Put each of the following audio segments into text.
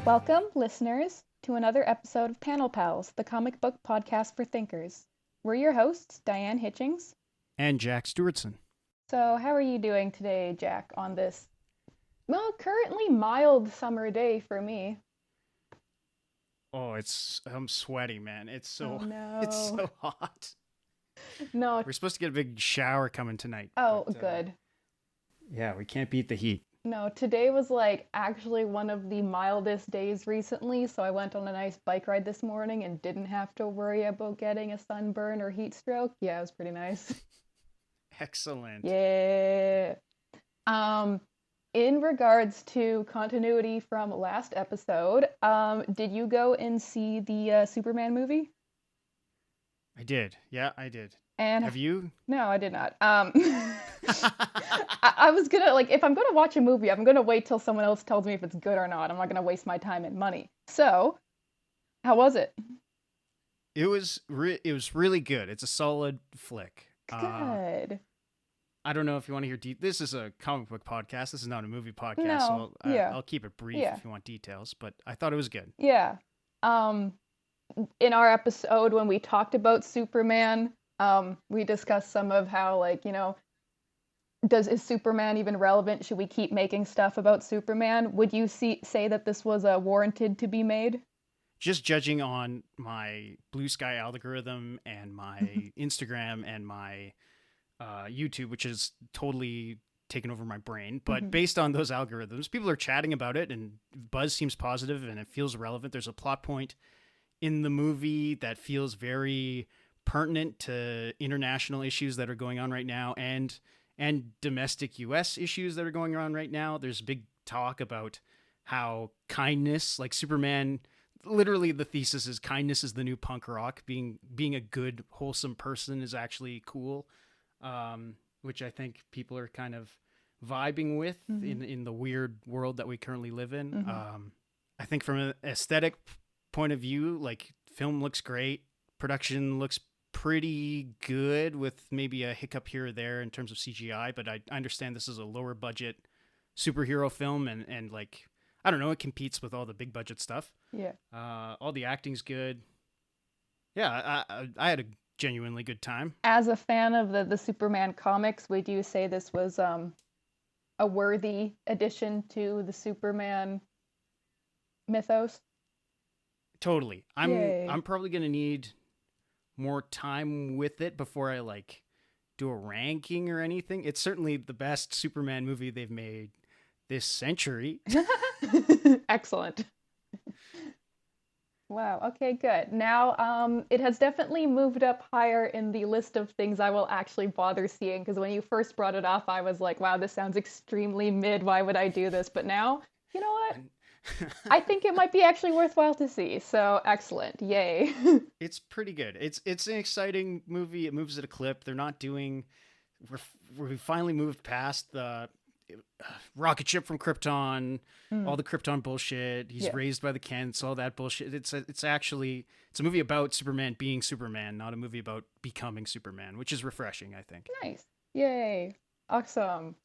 Welcome, listeners, to another episode of Panel Pals, the comic book podcast for thinkers. We're your hosts, Diane Hitchings. And Jack Stewartson. So, how are you doing today, Jack, on this, currently mild summer day for me? Oh, I'm sweaty, man. Oh, no. It's so hot. No. We're supposed to get a big shower coming tonight. Oh, good. Yeah, we can't beat the heat. No, today was actually one of the mildest days recently, so I went on a nice bike ride this morning and didn't have to worry about getting a sunburn or heat stroke. Yeah, it was pretty nice. Excellent. Yeah. In regards to continuity from last episode, did you go and see the Superman movie? I did. Yeah, I did. And have you? No, I did not. I was gonna, if I'm gonna watch a movie, I'm gonna wait till someone else tells me if it's good or not. I'm not gonna waste my time and money. So, how was it? It was really good. It's a solid flick. Good. I don't know if you want to hear this is a comic book podcast. This is not a movie podcast. No, so yeah. I'll keep it brief if you want details, but I thought it was good. Yeah. In our episode when we talked about Superman, we discussed some of how, is Superman even relevant? Should we keep making stuff about Superman? Would you say that this was warranted to be made? Just judging on my Blue Sky algorithm and my Instagram and my YouTube, which is totally taken over my brain. But based on those algorithms, people are chatting about it and buzz seems positive and it feels relevant. There's a plot point in the movie that feels very pertinent to international issues that are going on right now and domestic US issues that are going on right now. There's big talk about how kindness, like Superman, literally the thesis is kindness is the new punk rock. Being a good, wholesome person is actually cool, which I think people are kind of vibing with in the weird world that we currently live in. I think from an aesthetic point of view, film looks great. Production looks pretty good with maybe a hiccup here or there in terms of CGI, but I understand this is a lower budget superhero film and I don't know, it competes with all the big budget stuff. Yeah. All the acting's good. Yeah, I had a genuinely good time. As a fan of the Superman comics, would you say this was a worthy addition to the Superman mythos? Totally. I'm probably gonna need more time with it before I do a ranking or anything. It's certainly the best Superman movie they've made this century. Excellent. Wow. Okay, good. Now, it has definitely moved up higher in the list of things I will actually bother seeing, because when you first brought it up, I was like, wow, this sounds extremely mid. Why would I do this? But now, you know what? I think it might be actually worthwhile to see. So excellent. Yay. It's pretty good. It's an exciting movie. It moves at a clip. They're not doing... We finally moved past the rocket ship from Krypton, all the Krypton bullshit. He's raised by the Kents, all that bullshit. It's a movie about Superman being Superman, not a movie about becoming Superman, which is refreshing, I think. Nice. Yay. Awesome.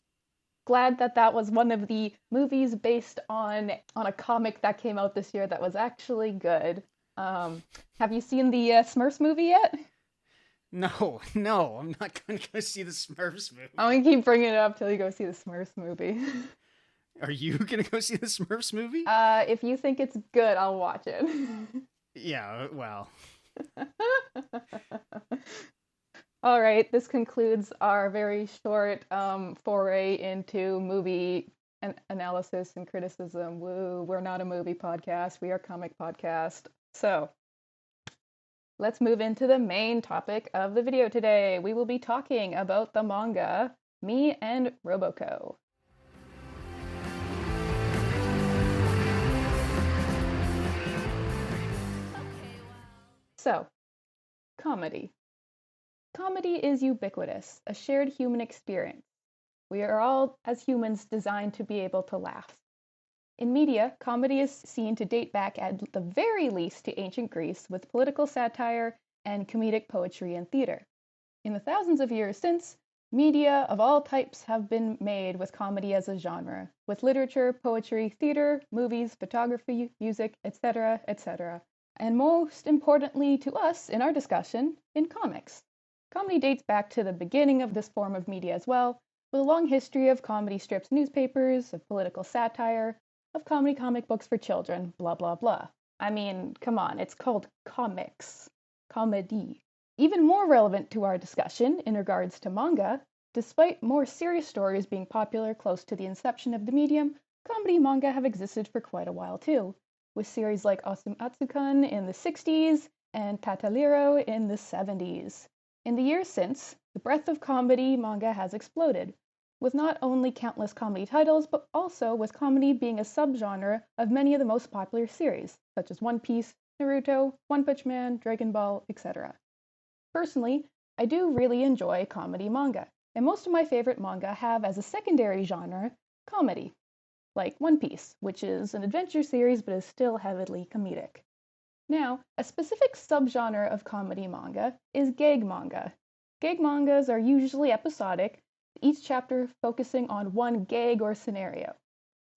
Glad that was one of the movies based on a comic that came out this year that was actually good. Have you seen the Smurfs movie yet? No, I'm not going to go see the Smurfs movie. I'm going to keep bringing it up till you go see the Smurfs movie. Are you going to go see the Smurfs movie? If you think it's good, I'll watch it. Yeah, well. All right, this concludes our very short foray into movie analysis and criticism. Woo, we're not a movie podcast, we are a comic podcast. So, let's move into the main topic of the video today. We will be talking about the manga, Me and Robocco. So, comedy. Comedy is ubiquitous, a shared human experience. We are all, as humans, designed to be able to laugh. In media, comedy is seen to date back at the very least to ancient Greece with political satire and comedic poetry and theater. In the thousands of years since, Media of all types have been made with comedy as a genre, with literature, poetry, theater, movies, photography, music, etc., etc. And most importantly to us in our discussion, in comics. Comedy dates back to the beginning of this form of media as well, with a long history of comedy strips, newspapers, of political satire, of comedy comic books for children, blah blah blah. I mean, come on, it's called comics. Comedy. Even more relevant to our discussion in regards to manga, despite more serious stories being popular close to the inception of the medium, comedy manga have existed for quite a while too, with series like Osamu-Atsukan in the 60s and Tatalero in the 70s. In the years since, the breadth of comedy manga has exploded, with not only countless comedy titles, but also with comedy being a subgenre of many of the most popular series, such as One Piece, Naruto, One Punch Man, Dragon Ball, etc. Personally, I do really enjoy comedy manga, and most of my favorite manga have as a secondary genre comedy, like One Piece, which is an adventure series but is still heavily comedic. Now, a specific subgenre of comedy manga is gag manga. Gag mangas are usually episodic, each chapter focusing on one gag or scenario.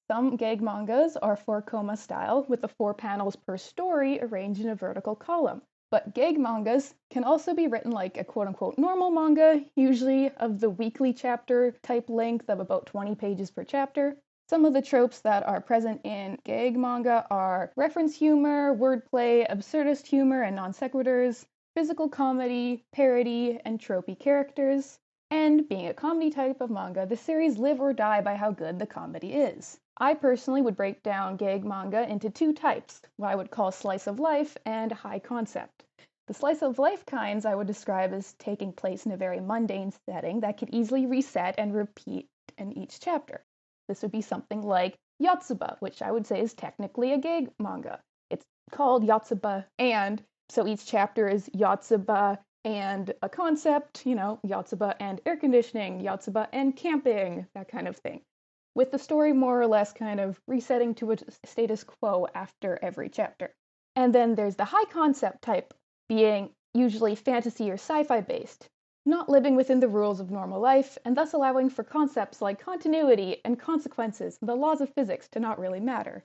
Some gag mangas are 4-koma style, with the 4 panels per story arranged in a vertical column. But gag mangas can also be written like a quote-unquote normal manga, usually of the weekly chapter type length of about 20 pages per chapter. Some of the tropes that are present in gag manga are reference humor, wordplay, absurdist humor and non sequiturs, physical comedy, parody, and tropey characters. And being a comedy type of manga, the series live or die by how good the comedy is. I personally would break down gag manga into 2 types, what I would call slice of life and high concept. The slice of life kinds I would describe as taking place in a very mundane setting that could easily reset and repeat in each chapter. This would be something like Yotsuba, which I would say is technically a gag manga. It's called Yotsuba, and so each chapter is Yotsuba and a concept, Yotsuba and air conditioning, Yotsuba and camping, that kind of thing, with the story more or less kind of resetting to a status quo after every chapter. And then there's the high concept type, being usually fantasy or sci-fi based, not living within the rules of normal life, and thus allowing for concepts like continuity and consequences and the laws of physics to not really matter.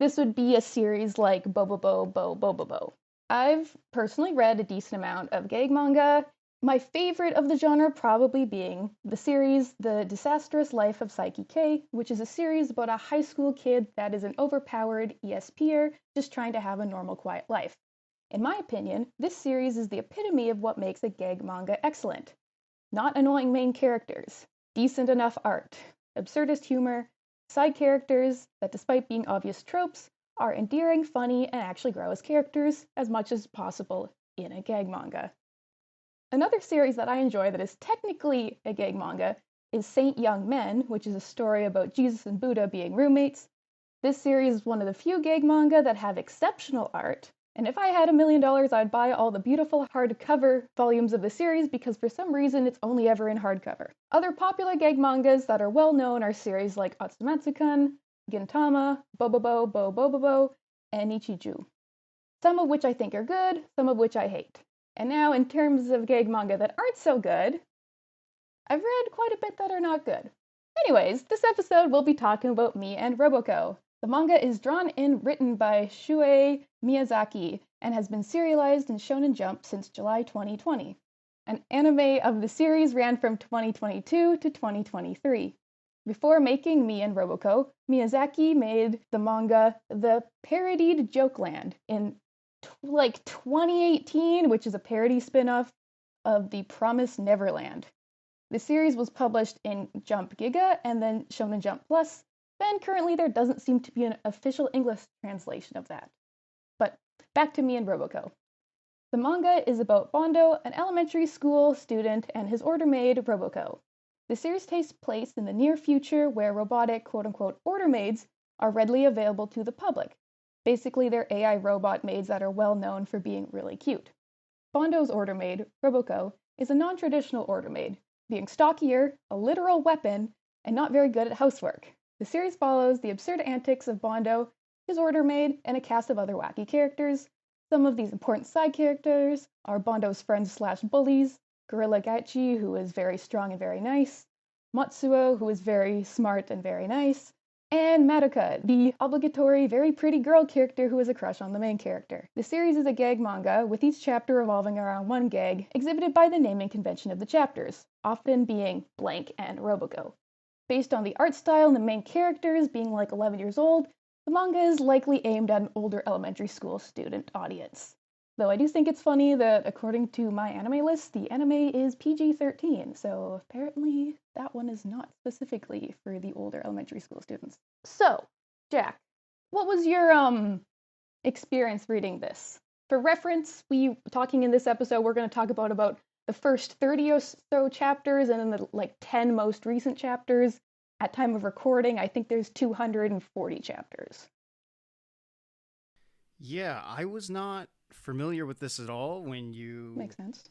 This would be a series like Bobobo Bo Bobobo. I've personally read a decent amount of gag manga, my favorite of the genre probably being the series The Disastrous Life of Saiki K, which is a series about a high school kid that is an overpowered ESPer just trying to have a normal, quiet life. In my opinion, this series is the epitome of what makes a gag manga excellent. Not annoying main characters, decent enough art, absurdist humor, side characters that despite being obvious tropes, are endearing, funny, and actually grow as characters as much as possible in a gag manga. Another series that I enjoy that is technically a gag manga is Saint Young Men, which is a story about Jesus and Buddha being roommates. This series is one of the few gag manga that have exceptional art, and if I had $1 million, I'd buy all the beautiful hardcover volumes of the series because for some reason it's only ever in hardcover. Other popular gag mangas that are well known are series like Otsumatsu-kun, Gintama, Bobobo Bo Bobobo, and Ichiju. Some of which I think are good, some of which I hate. And now, in terms of gag manga that aren't so good, I've read quite a bit that are not good. Anyways, this episode we'll be talking about Me and Robocco. The manga is drawn and written by Shuhei Miyazaki and has been serialized in Shonen Jump since July 2020. An anime of the series ran from 2022 to 2023. Before making Me and Robocco, Miyazaki made the manga The Parodied Jokeland in 2018, which is a parody spin-off of The Promised Neverland. The series was published in Jump Giga and then Shonen Jump Plus, and currently there doesn't seem to be an official English translation of that. But back to Me and Robocco. The manga is about Bondo, an elementary school student, and his order maid, Roboco. The series takes place in the near future where robotic quote-unquote order maids are readily available to the public. Basically, they're AI robot maids that are well known for being really cute. Bondo's order maid, Roboco, is a non-traditional order maid, being stockier, a literal weapon, and not very good at housework. The series follows the absurd antics of Bondo, his order maid, and a cast of other wacky characters. Some of these important side characters are Bondo's friends/bullies, Gorilla Gachi, who is very strong and very nice, Matsuo, who is very smart and very nice, and Madoka, the obligatory, very pretty girl character who has a crush on the main character. The series is a gag manga, with each chapter revolving around one gag, exhibited by the naming convention of the chapters, often being blank and Roboco. Based on the art style and the main characters being like 11 years old, the manga is likely aimed at an older elementary school student audience. Though I do think it's funny that, according to my anime list, the anime is PG-13, so apparently that one is not specifically for the older elementary school students. So, Jack, what was your experience reading this? For reference, talking in this episode, we're going to talk about the first 30 or so chapters, and then the 10 most recent chapters. At time of recording, I think there's 240 chapters. Yeah, I was not familiar with this at all when you Makes sense.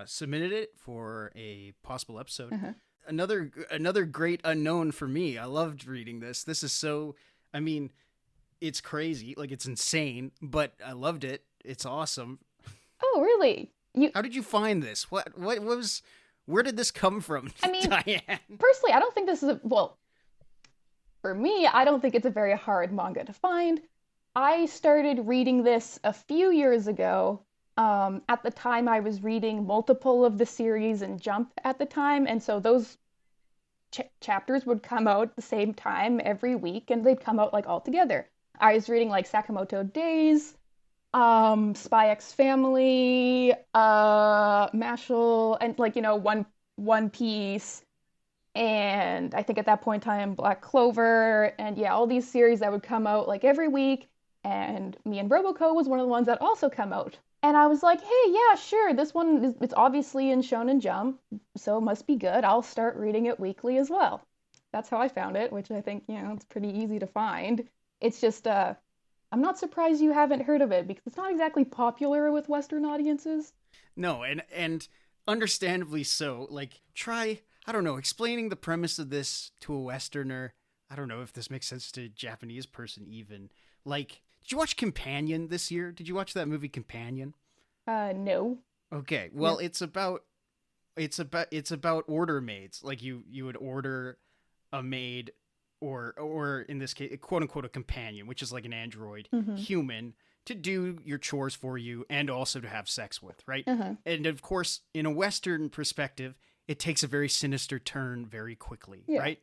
Submitted it for a possible episode. Uh-huh. Another great unknown for me. I loved reading this. This is it's crazy, like it's insane, but I loved it. It's awesome. Oh, really? How did you find this? Where did this come from? I mean, Diane? Personally, I don't think this is for me, I don't think it's a very hard manga to find. I started reading this a few years ago. At the time, I was reading multiple of the series in Jump at the time, and so those chapters would come out at the same time every week, and they'd come out all together. I was reading Sakamoto Days, Spy X Family, Mashal, and One Piece, and I think at that point in time Black Clover, and yeah, all these series that would come out every week. And me&robocco was one of the ones that also come out. And I was like, hey, yeah, sure, this one it's obviously in Shonen Jump, so it must be good. I'll start reading it weekly as well. That's how I found it, which I think, it's pretty easy to find. It's just, I'm not surprised you haven't heard of it, because it's not exactly popular with Western audiences. No, and understandably so. Try, I don't know, explaining the premise of this to a Westerner. I don't know if this makes sense to a Japanese person even. Did you watch Companion this year? Did you watch that movie Companion? No. Okay, well, it's about order maids. You would order a maid, or in this case, quote unquote, a companion, which is like an android human, to do your chores for you and also to have sex with, right? And of course, in a Western perspective, it takes a very sinister turn very quickly, right?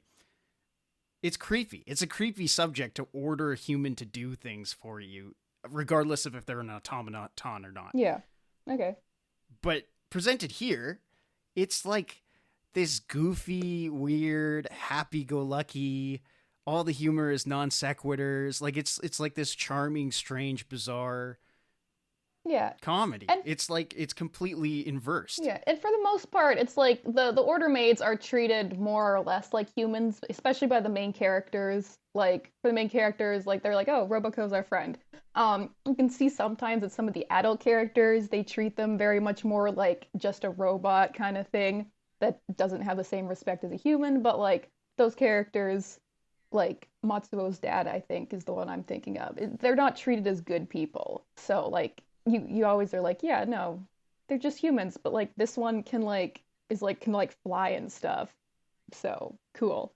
It's creepy. It's a creepy subject to order a human to do things for you, regardless of if they're an automaton or not. Yeah. Okay. But presented here, it's like this goofy, weird, happy-go-lucky, all the humor is non sequiturs. It's like this charming, strange, bizarre comedy. And it's completely inversed. Yeah, and for the most part, it's the order maids are treated more or less like humans, especially by the main characters. For the main characters, they're like, oh, Roboco's our friend. You can see sometimes that some of the adult characters, they treat them very much more like just a robot kind of thing that doesn't have the same respect as a human, but those characters, Matsuo's dad, I think, is the one I'm thinking of. They're not treated as good people. So, you always are yeah, no, they're just humans, but this one can fly and stuff. So cool.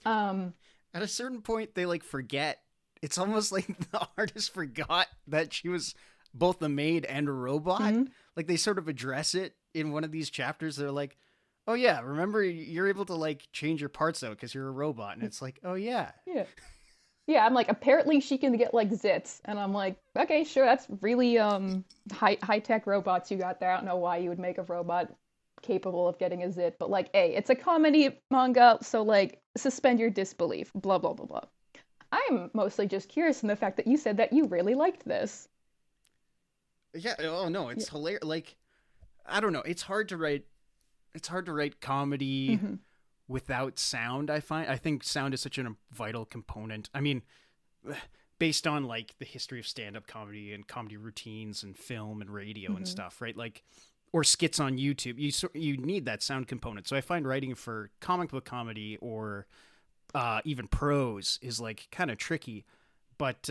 At a certain point, they forget. It's almost like the artist forgot that she was both a maid and a robot. They sort of address it in one of these chapters. They're like, oh yeah, remember you're able to change your parts out because you're a robot, and it's oh yeah. Yeah, I'm apparently she can get zits, and I'm okay, sure, that's really high-tech robots you got there. I don't know why you would make a robot capable of getting a zit, but hey, it's a comedy manga, so suspend your disbelief, blah blah blah blah. I'm mostly just curious in the fact that you said that you really liked this. Yeah, oh no, it's hilarious. I don't know, it's hard to write comedy without sound. I think sound is such a vital component. I mean, based on the history of stand-up comedy and comedy routines and film and radio and stuff, right? Or skits on YouTube, you need that sound component. So I find writing for comic book comedy or even prose is kind of tricky. But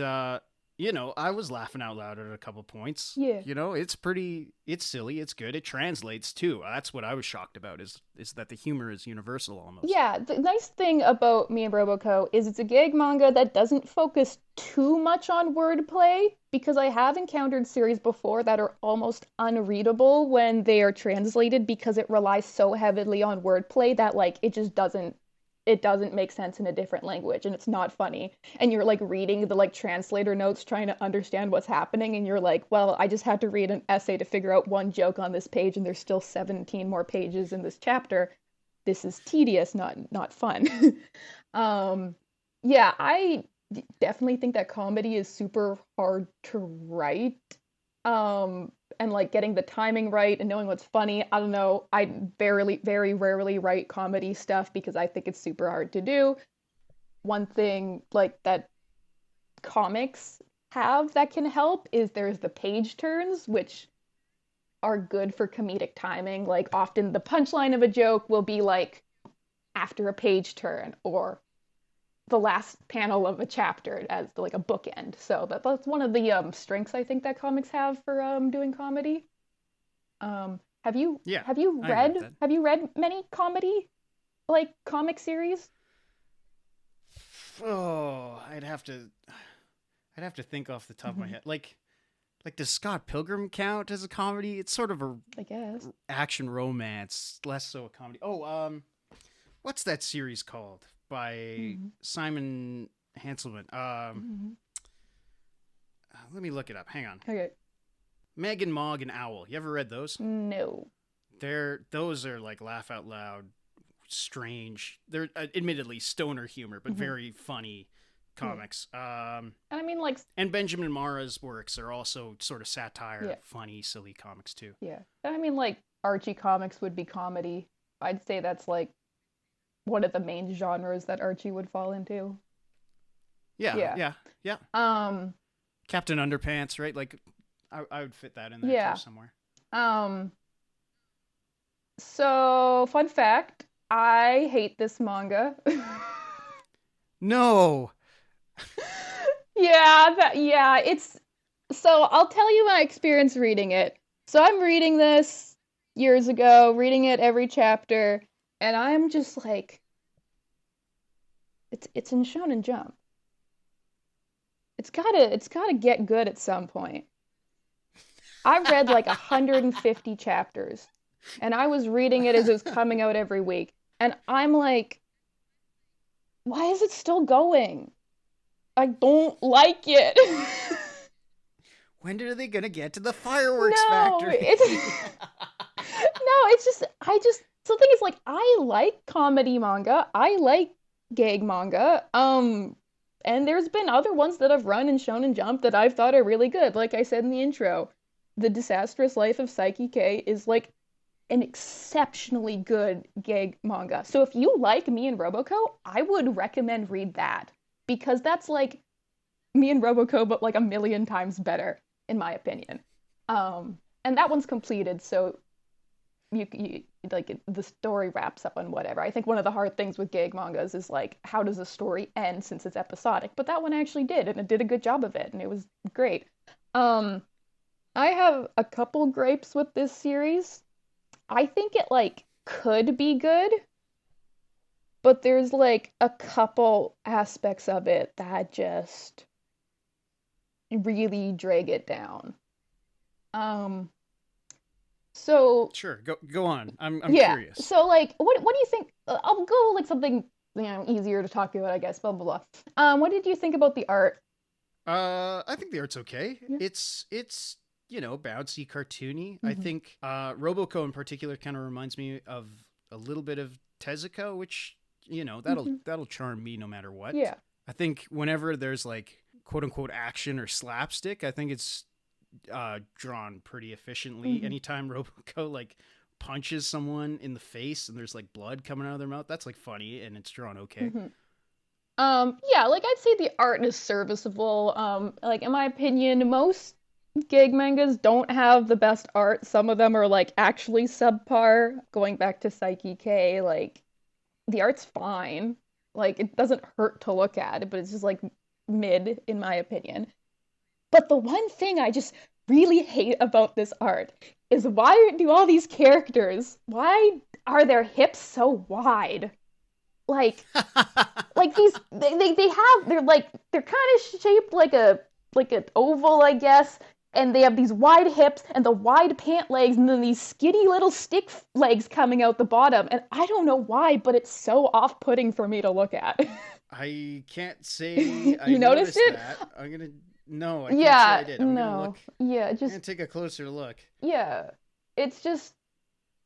I was laughing out loud at a couple points. Yeah. It's silly, it's good, it translates too. That's what I was shocked about is that the humor is universal almost. Yeah, the nice thing about Me and Robocco is it's a gag manga that doesn't focus too much on wordplay, because I have encountered series before that are almost unreadable when they are translated because it relies so heavily on wordplay that like it doesn't make sense in a different language and it's not funny. And you're like reading the like translator notes trying to understand what's happening and you're like, well, I just had to read an essay to figure out one joke on this page and there's still 17 more pages in this chapter. This is tedious, not fun. Yeah, I definitely think that comedy is super hard to write. And like getting the timing right and knowing what's funny. I don't know. I very rarely write comedy stuff because I think it's super hard to do. One thing like that comics have that can help is there's the page turns, which are good for comedic timing. Like often the punchline of a joke will be like after a page turn or the last panel of a chapter as like a bookend. So that's one of the strengths I think that comics have for doing comedy. Have you Yeah, have you I agree with read that. have you read many comedy like comic series? Oh, I'd have to think off the top of my head. Like does Scott Pilgrim count as a comedy? It's sort of a I guess. action romance, less so a comedy. Oh, what's that series called by Simon Hanselman? Let me look it up. Hang on. Okay. Meg and Mog and Owl. You ever read those? No. Those are like laugh out loud, strange. They're admittedly stoner humor, but very funny comics. And I mean like And Benjamin Mara's works are also sort of satire, Yeah. funny, silly comics too. yeah. And I mean like Archie comics would be comedy. I'd say that's like one of the main genres that Archie would fall into. Yeah, Yeah. yeah, yeah. Um Captain Underpants, right? Like I would fit that in there Yeah. too somewhere. Um, so fun fact, I hate this manga. No. Yeah, it's so I'll tell you my experience reading it. So I'm reading this years ago, reading it every chapter, and I'm just like it's in Shonen Jump. It's gotta get good at some point. I read like 150 chapters and I was reading it as it was coming out every week. And I'm like, why is it still going? I don't like it. When are they gonna get to the fireworks No, factory? it's just so the thing is like I like comedy manga. I like gag manga. And there's been other ones that I've run in Shonen Jump that I've thought are really good. Like I said in the intro, The Disastrous Life of Psyche K is like an exceptionally good gag manga. So if you like Me and Roboco, I would recommend read that because that's like Me and Roboco but like a million times better in my opinion. And that one's completed, so you like the story wraps up on whatever. I think one of the hard things with gag mangas is like how does a story end since it's episodic? But that one actually did, and it did a good job of it, and it was great. Um, I have a couple gripes with this series. I think it like could be good, but there's like a couple aspects of it that just really drag it down. Um, so Sure, go on. I'm yeah. curious. So like what do you think? I'll go like something easier to talk about, I guess. Blah blah blah. What did you think about the art? I think the art's okay. Yeah. It's bouncy, cartoony. I think Roboco in particular kind of reminds me of a little bit of Tezuka, which that'll charm me no matter what. Yeah. I think whenever there's like quote unquote action or slapstick, I think it's drawn pretty efficiently. Anytime Roboco like punches someone in the face and there's like blood coming out of their mouth, that's like funny and it's drawn okay. Yeah, like I'd say the art is serviceable. Like in my opinion, most gag mangas don't have the best art. Some of them are like actually subpar. Going back to Psyche K, like the art's fine. Like it doesn't hurt to look at, but it's just like mid in my opinion. But the one thing I just really hate about this art is why do all these characters, why are their hips so wide? Like, like these, they have, they're kind of shaped like an oval, I guess, and they have these wide hips and the wide pant legs and then these skinny little stick legs coming out the bottom. And I don't know why, but it's so off-putting for me to look at. I can't say I You noticed noticed it? that. No, I can't say I Yeah, did. I'm gonna no. look. Yeah, I'm just gonna take a closer look. yeah. It's just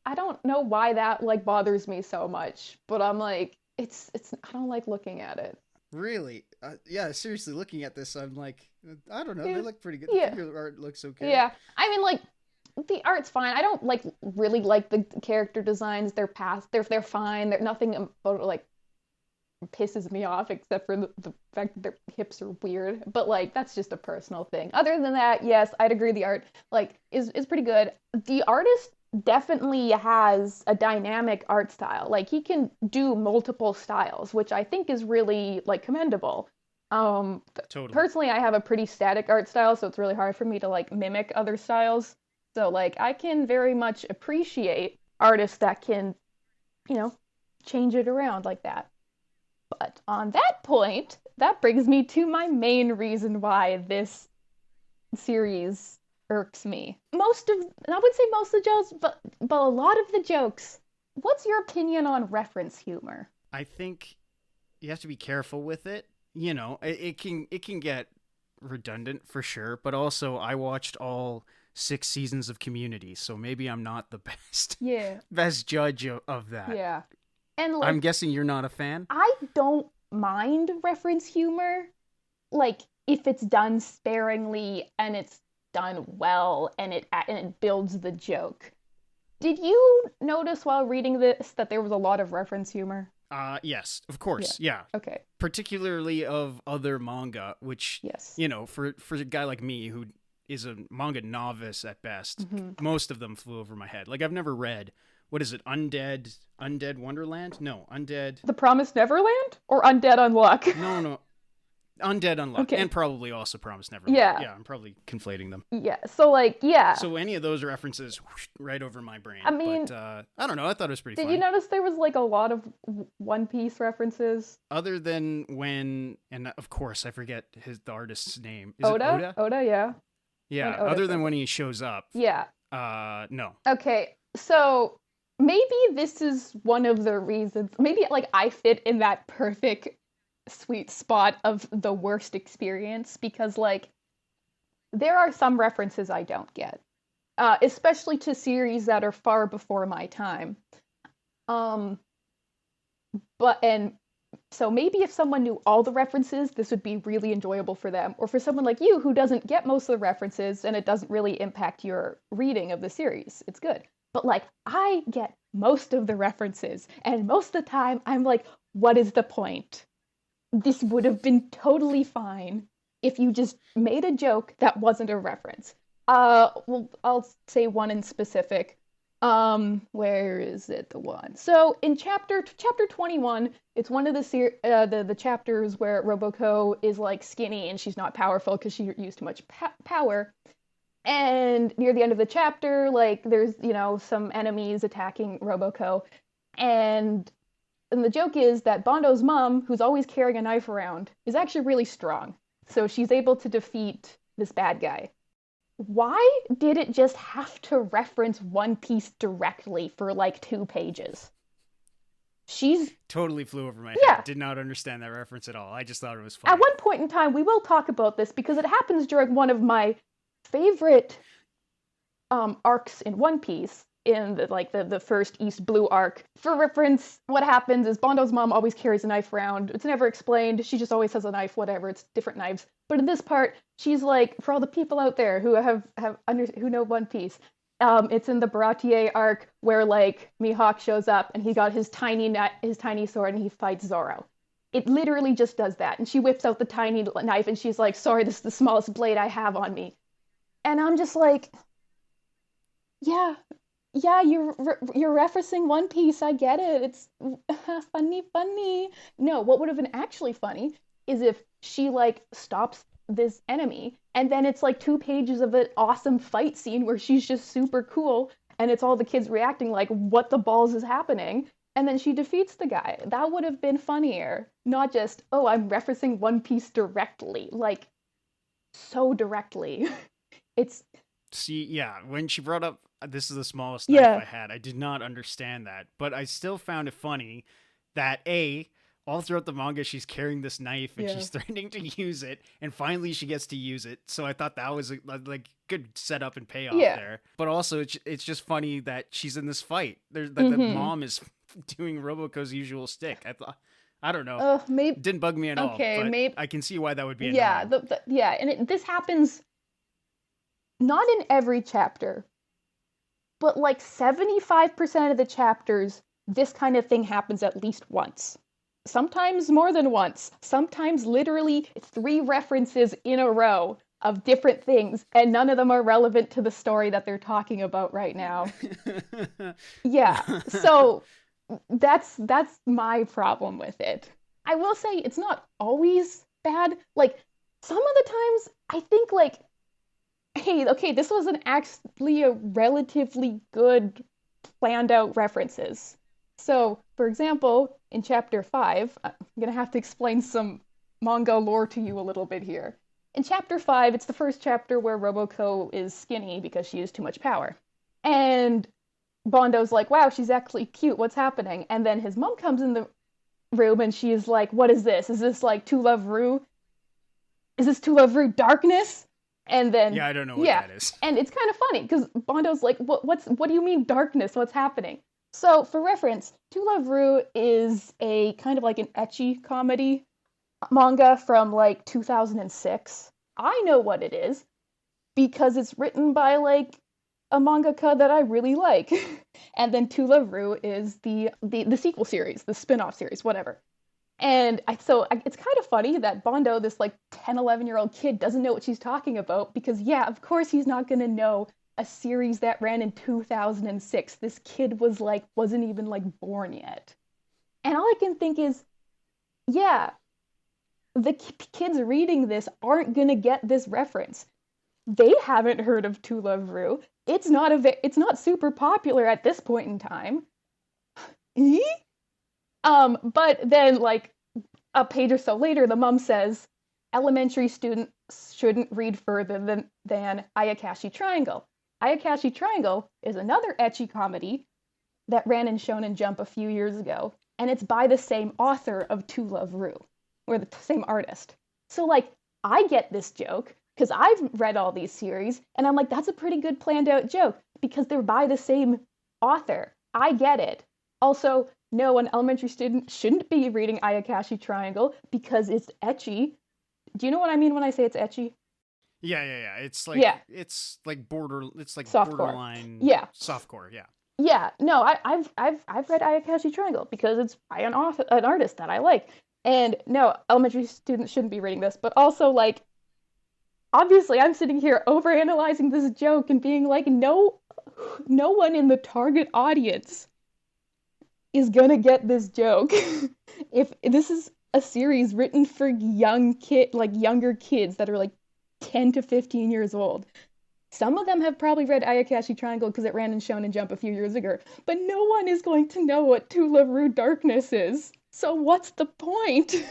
I don't know why that like bothers me so much, but I'm like it's I don't like looking at it. Really? Yeah, seriously, looking at this, I'm like, I don't know. They Yeah. look pretty good. The Yeah. figure art looks okay. Yeah. I mean like the art's fine. I don't like really like the character designs. They're fine. They're nothing about like pisses me off except for the fact that their hips are weird. But like that's just a personal thing. Other than that, yes, I'd agree the art like is pretty good. The artist definitely has a dynamic art style. Like he can do multiple styles, which I think is really like commendable. Um Totally. Personally, I have a pretty static art style, so it's really hard for me to like mimic other styles. So like I can very much appreciate artists that can, you know, change it around like that. But on that point, that brings me to my main reason why this series irks me. I would say most of the jokes, but a lot of the jokes. What's your opinion on reference humor? I think you have to be careful with it. You know, it can get redundant for sure, but also I watched all 6 seasons of Community, so maybe I'm not the best Yeah, best judge of that. yeah. And I'm like guessing you're not a fan. I don't mind reference humor, like if it's done sparingly and it's done well and it builds the joke. Did you notice while reading this that there was a lot of reference humor? Yes, of Yeah. course. Yeah. Okay. Particularly of other manga, which, Yes. you know, for a guy like me who is a manga novice at best, Hmm. most of them flew over my head. Like I've never read, what is it? Undead Wonderland? No, Undead. The Promised Neverland or Undead Unluck? No, no. Undead Unluck, Okay. and probably also Promise Neverland. Yeah. Yeah, I'm probably conflating them. Yeah. So like, yeah. So any of those references whoosh, right over my brain. I mean, but I don't know. I thought it was pretty did funny. you notice there was like a lot of One Piece references? Other than when, and of course I forget the artist's name. Is Oda? it Oda? Oda, yeah. Yeah. When Oda Other than shows when up. he shows up. Yeah. No. Okay. So maybe this is one of the reasons. Maybe like I fit in that perfect sweet spot of the worst experience because like there are some references I don't get, especially to series that are far before my time. Um, but and so maybe if someone knew all the references, this would be really enjoyable for them. Or for someone like you who doesn't get most of the references and it doesn't really impact your reading of the series, it's good. But like, I get most of the references, and most of the time I'm like, what is the point? This would have been totally fine if you just made a joke that wasn't a reference. Well, I'll say one in specific. Where is it? The one. So in chapter 21, it's one of the chapters where Roboco is like skinny and she's not powerful because she used too much power. And near the end of the chapter, like there's some enemies attacking Roboco, and the joke is that Bondo's mom, who's always carrying a knife around, is actually really strong. So she's able to defeat this bad guy. Why did it just have to reference One Piece directly for like 2 pages? She's Totally flew over my Yeah. head. Did not understand that reference at all. I just thought it was funny. At one point in time, we will talk about this because it happens during one of my favorite arcs in One Piece, in the first East Blue arc. For reference, what happens is Bondo's mom always carries a knife around. It's never explained. She just always has a knife, whatever. It's different knives. But in this part, she's like, for all the people out there who who know One Piece, it's in the Baratier arc where like Mihawk shows up and he got his tiny sword and he fights Zoro. It literally just does that. And she whips out the tiny knife and she's like, sorry, this is the smallest blade I have on me. And I'm just like, yeah, you're referencing One Piece. I get it. It's funny. No, what would have been actually funny is if she like stops this enemy, and then it's like 2 pages of an awesome fight scene where she's just super cool, and it's all the kids reacting like, what the balls is happening? And then she defeats the guy. That would have been funnier. Not just, oh, I'm referencing One Piece directly. Like, so directly. It's... See, yeah, when she brought up this is the smallest knife Yeah. I had, I did not understand that. But I still found it funny that all throughout the manga, she's carrying this knife and Yeah. she's threatening to use it, and finally she gets to use it. So I thought that was a like good setup and payoff Yeah. there. But also, it's just funny that she's in this fight. There's that Mhm. mom is doing Roboco's usual stick. I don't know. Maybe... It didn't bug me at all. Okay, But maybe... I can see why that would be Yeah, annoying. yeah, and this happens not in every chapter, but like 75% of the chapters, this kind of thing happens at least once. Sometimes more than once. Sometimes literally 3 references in a row of different things, and none of them are relevant to the story that they're talking about right now. Yeah, so that's my problem with it. I will say it's not always bad. Like, some of the times, I think, like, hey, okay, this was actually a relatively good planned out references. So, for example, in chapter 5, I'm going to have to explain some manga lore to you a little bit here. In chapter 5, it's the first chapter where Roboco is skinny because she used too much power. And Bondo's like, wow, she's actually cute, what's happening? And then his mom comes in the room and she is like, what is this? Is this like To Love Ru? Is this To Love Ru darkness? And then... Yeah, I don't know what that is. And it's kind of funny because Bondo's like, what do you mean darkness? What's happening? So, for reference, To Love Ru is a kind of like an ecchi comedy manga from like 2006. I know what it is because it's written by like a mangaka that I really like. And then To Love Ru is the sequel series, the spin-off series, whatever. And it's kind of funny that Bondo, this like 10, 11-year-old kid, doesn't know what she's talking about because, yeah, of course he's not going to know a series that ran in 2006. This kid wasn't even like born yet. And all I can think is, yeah, the kids reading this aren't going to get this reference. They haven't heard of To Love Ru. It's not super popular at this point in time. But then, like, a page or so later, the mom says, elementary students shouldn't read further than Ayakashi Triangle. Ayakashi Triangle is another ecchi comedy that ran in Shonen Jump a few years ago, and it's by the same author of To Love Ru, or the same artist. So, like, I get this joke, because I've read all these series, and I'm like, that's a pretty good planned out joke, because they're by the same author. I get it. Also, no, an elementary student shouldn't be reading Ayakashi Triangle because it's ecchi. Do you know what I mean when I say it's ecchi? Yeah. It's like it's like softcore. Borderline. Yeah. Softcore. Yeah. Yeah. No, I've read Ayakashi Triangle because it's by an artist that I like. And no, elementary students shouldn't be reading this. But also, like, obviously, I'm sitting here overanalyzing this joke and being like, no one in the target audience is gonna get this joke. If this is a series written for younger kids that are like 10 to 15 years old. Some of them have probably read Ayakashi Triangle because it ran in Shonen Jump a few years ago, but no one is going to know what To Love Ru Darkness is. So what's the point?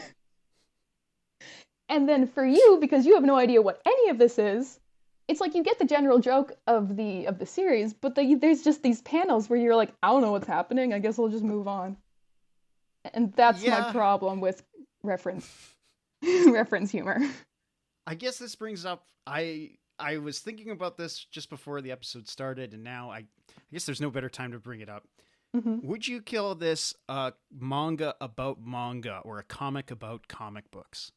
And then for you, because you have no idea what any of this is, it's like you get the general joke of the series, but there's just these panels where you're like, I don't know what's happening. I guess we'll just move on. And that's my problem with reference humor. I guess this brings up I was thinking about this just before the episode started, and now I guess there's no better time to bring it up. Mm-hmm. Would you kill this manga about manga or a comic about comic books?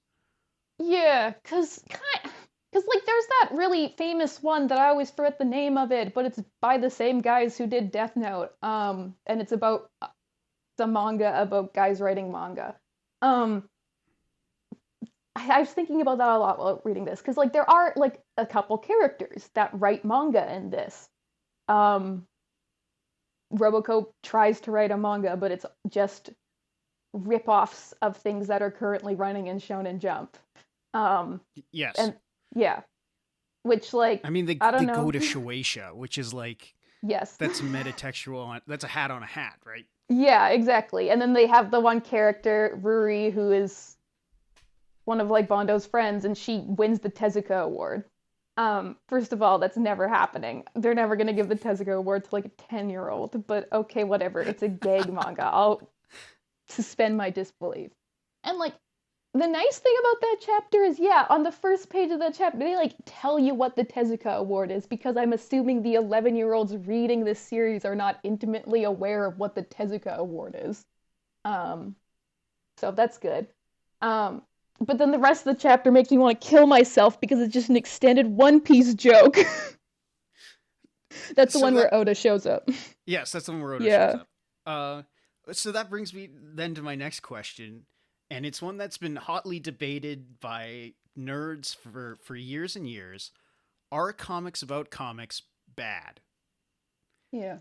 Yeah, because like there's that really famous one that I always forget the name of it, but it's by the same guys who did Death Note. And it's about the manga about guys writing manga. I was thinking about that a lot while reading this, because like there are like a couple characters that write manga in this. Roboco tries to write a manga, but it's just rip-offs of things that are currently running in Shonen Jump. Yes. And yeah, which like I mean, I they don't go know. to Shueisha, which is like Yes. that's metatextual. That's a hat on a hat, right? Yeah, exactly. And then they have the one character, Ruri, who is one of like Bondo's friends, and she wins the Tezuka Award. First of all, that's never happening. They're never gonna give the Tezuka Award to like a 10-year-old, but okay, whatever. It's a gag manga. I'll suspend my disbelief. And like the nice thing about that chapter is, yeah, on the first page of that chapter, they like tell you what the Tezuka Award is because I'm assuming the 11-year-olds reading this series are not intimately aware of what the Tezuka Award is. Um, so that's good. Um, but then the rest of the chapter makes me want to kill myself because it's just an extended One Piece joke. That's the So one where Oda shows up. yes, that's the one where Oda shows Yeah. up. So that brings me then to my next question, and it's one that's been hotly debated by nerds for years and years. Are comics about comics bad? Yeah.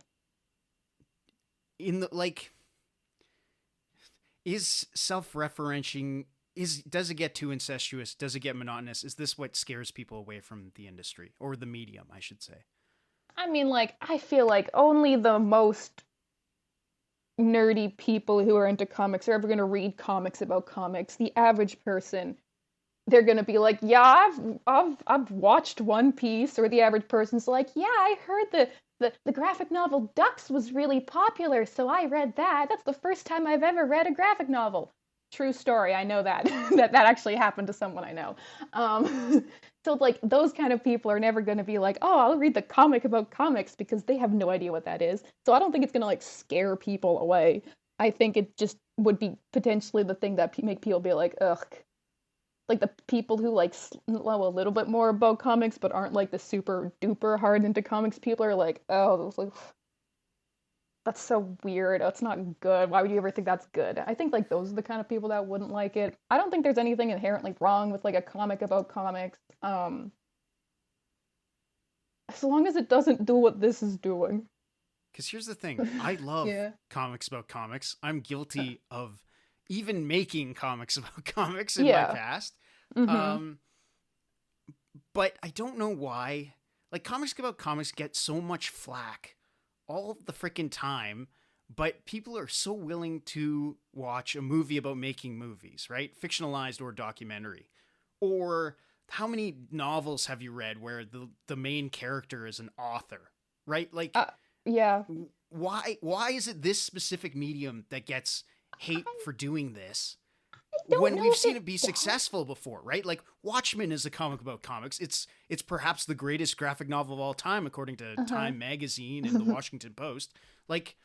In the like, is self-referencing, does it get too incestuous? Does it get monotonous? Is this what scares people away from the industry or the medium, I should say? I mean, like, I feel like only the most nerdy people who are into comics are ever going to read comics about comics. The average person, they're going to be like, "Yeah, I've watched One Piece," or the average person's like, "Yeah, I heard the graphic novel Ducks was really popular, so I read that. That's the first time I've ever read a graphic novel." True story. I know that that actually happened to someone I know. So like those kind of people are never going to be like, "Oh, I'll read the comic about comics," because they have no idea what that is. So I don't think it's going to like scare people away. I think it just would be potentially the thing that make people be like, "Ugh." Like the people who like know a little bit more about comics but aren't like the super duper hard into comics people are like, "Oh, like, that's so weird. That's not good. Why would you ever think that's good?" I think like those are the kind of people that wouldn't like it. I don't think there's anything inherently wrong with like a comic about comics. As long as it doesn't do what this is doing. Because here's the thing, I love Yeah. comics about comics. I'm guilty of even making comics about comics in my Yeah. past. Mm-hmm. Um, but I don't know why. Like, comics about comics get so much flack all the freaking time, but people are so willing to watch a movie about making movies, right? Fictionalized or documentary. Or how many novels have you read where the main character is an author, right? Like, Uh, yeah. why is it this specific medium that gets hate I for doing this don't when know we've if seen it it be does. successful before, right? Like Watchmen is a comic about comics. It's perhaps the greatest graphic novel of all time according to Uh-huh. Time magazine and the Washington Post. Like,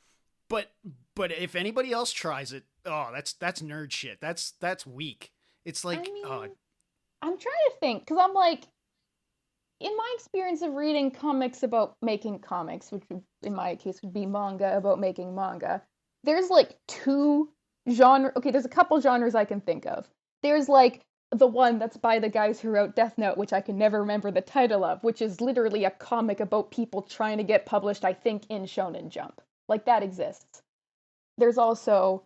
but if anybody else tries it, oh, that's nerd shit. That's weak. It's I like, mean, I'm trying to think because I'm like, in my experience of reading comics about making comics, which in my case would be manga about making manga, there's like two genre. Okay, there's a couple genres I can think of. There's like the one that's by the guys who wrote Death Note, which I can never remember the title of, which is literally a comic about people trying to get published, I think, in Shonen Jump. Like that exists. There's also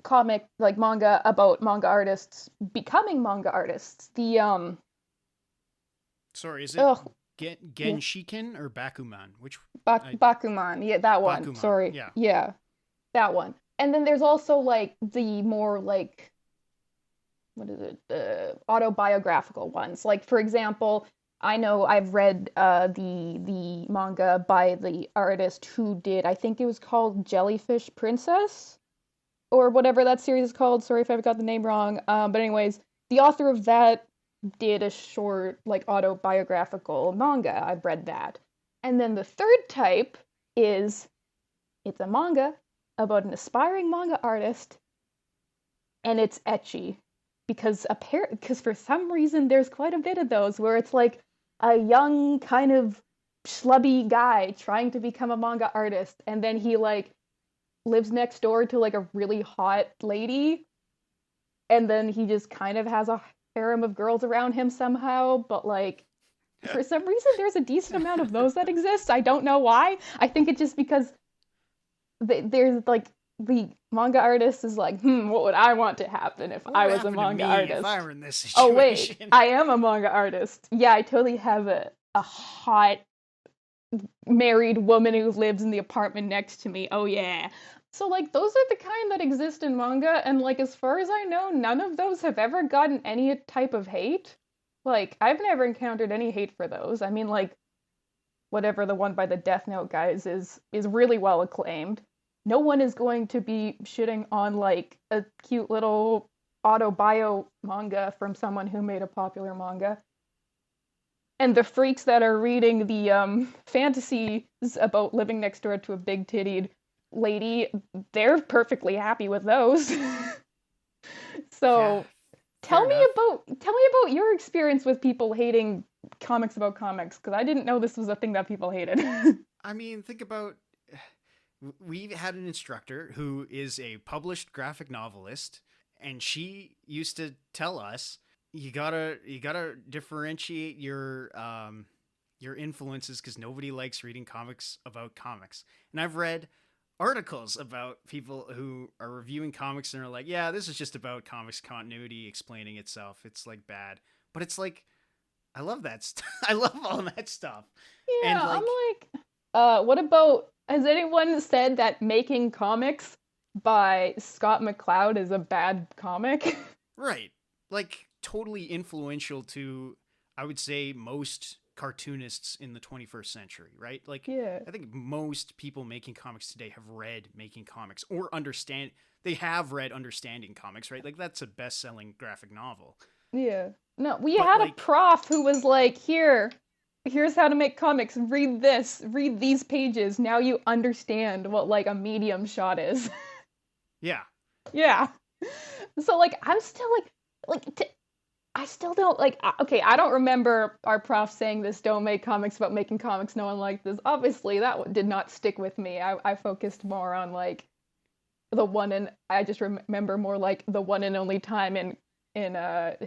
comic like manga about manga artists becoming manga artists. The sorry, is it ugh yeah, Genshiken or Bakuman? Which I Bakuman. Yeah, that one. Bakuman. Sorry. Yeah. Yeah, that one. And then there's also like the more like what is it? Autobiographical ones. Like for example, I know I've read the manga by the artist who did I think it was called Jellyfish Princess or whatever that series is called. Sorry if I've got the name wrong. But anyways, the author of that did a short like autobiographical manga. I've read that. And then the third type is it's a manga about an aspiring manga artist and it's etchy because for some reason there's quite a bit of those where it's like a young kind of schlubby guy trying to become a manga artist and then he like lives next door to like a really hot lady and then he just kind of has a harem of girls around him somehow but like for some reason there's a decent amount of those that exist. I don't know why. I think it's just because there's like the manga artist is like, what would I want to happen if What I would was a happen to manga me if I artist? were in this Oh wait, situation? I am a manga artist. Yeah, I totally have a hot married woman who lives in the apartment next to me. Oh yeah. So like those are the kind that exist in manga, and like as far as I know, none of those have ever gotten any type of hate. Like I've never encountered any hate for those. I mean like whatever the one by the Death Note guys is really well acclaimed. No one is going to be shitting on like a cute little autobio manga from someone who made a popular manga. And the freaks that are reading the fantasies about living next door to a big tittied lady, they're perfectly happy with those. Yeah, So fair enough. tell me about your experience with people hating comics about comics, because I didn't know this was a thing that people hated. I mean, think about we had an instructor who is a published graphic novelist, and she used to tell us you gotta differentiate your influences because nobody likes reading comics about comics. And I've read articles about people who are reviewing comics and are like, yeah, this is just about comics continuity explaining itself. It's like bad, but it's like I love that. I love all that stuff, and Yeah, I'm like like, what about, has anyone said that Making Comics by Scott McCloud is a bad comic? right, like totally influential to, I would say, most cartoonists in the 21st century, right? Like, Yeah, I think most people making comics today have read Making Comics or understand, they have read Understanding Comics, right? Like, that's a best selling graphic novel. yeah. No, we But, had a like, prof who was like, here's how to make comics. Read this, read these pages. Now you understand what like a medium shot is. yeah. Yeah. So like I'm still I still don't like. Okay, I don't remember our prof saying this. Don't make comics about making comics. No one liked this. Obviously, that did not stick with me. I focused more on like the one and I just remember more like the one and only time in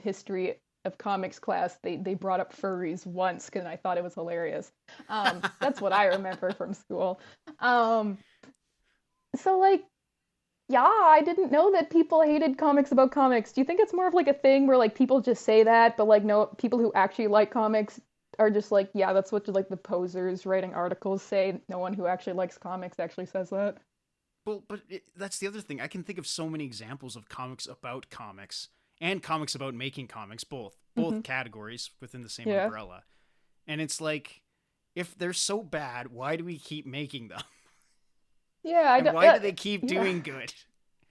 history of comics class they brought up furries once because I thought it was hilarious. That's what I remember from school. Um, so like yeah, I didn't know that people hated comics about comics. Do you think it's more of like a thing where like people just say that, but like no, people who actually like comics are just like, yeah, that's what like the posers writing articles say. No one who actually likes comics actually says that. Well, but that's the other thing. I can think of so many examples of comics about comics and comics about making comics, Hmm. both categories within the same Yeah. umbrella. And it's like, if they're so bad, why do we keep making them? Yeah, I And don't. why do they keep Yeah, doing good?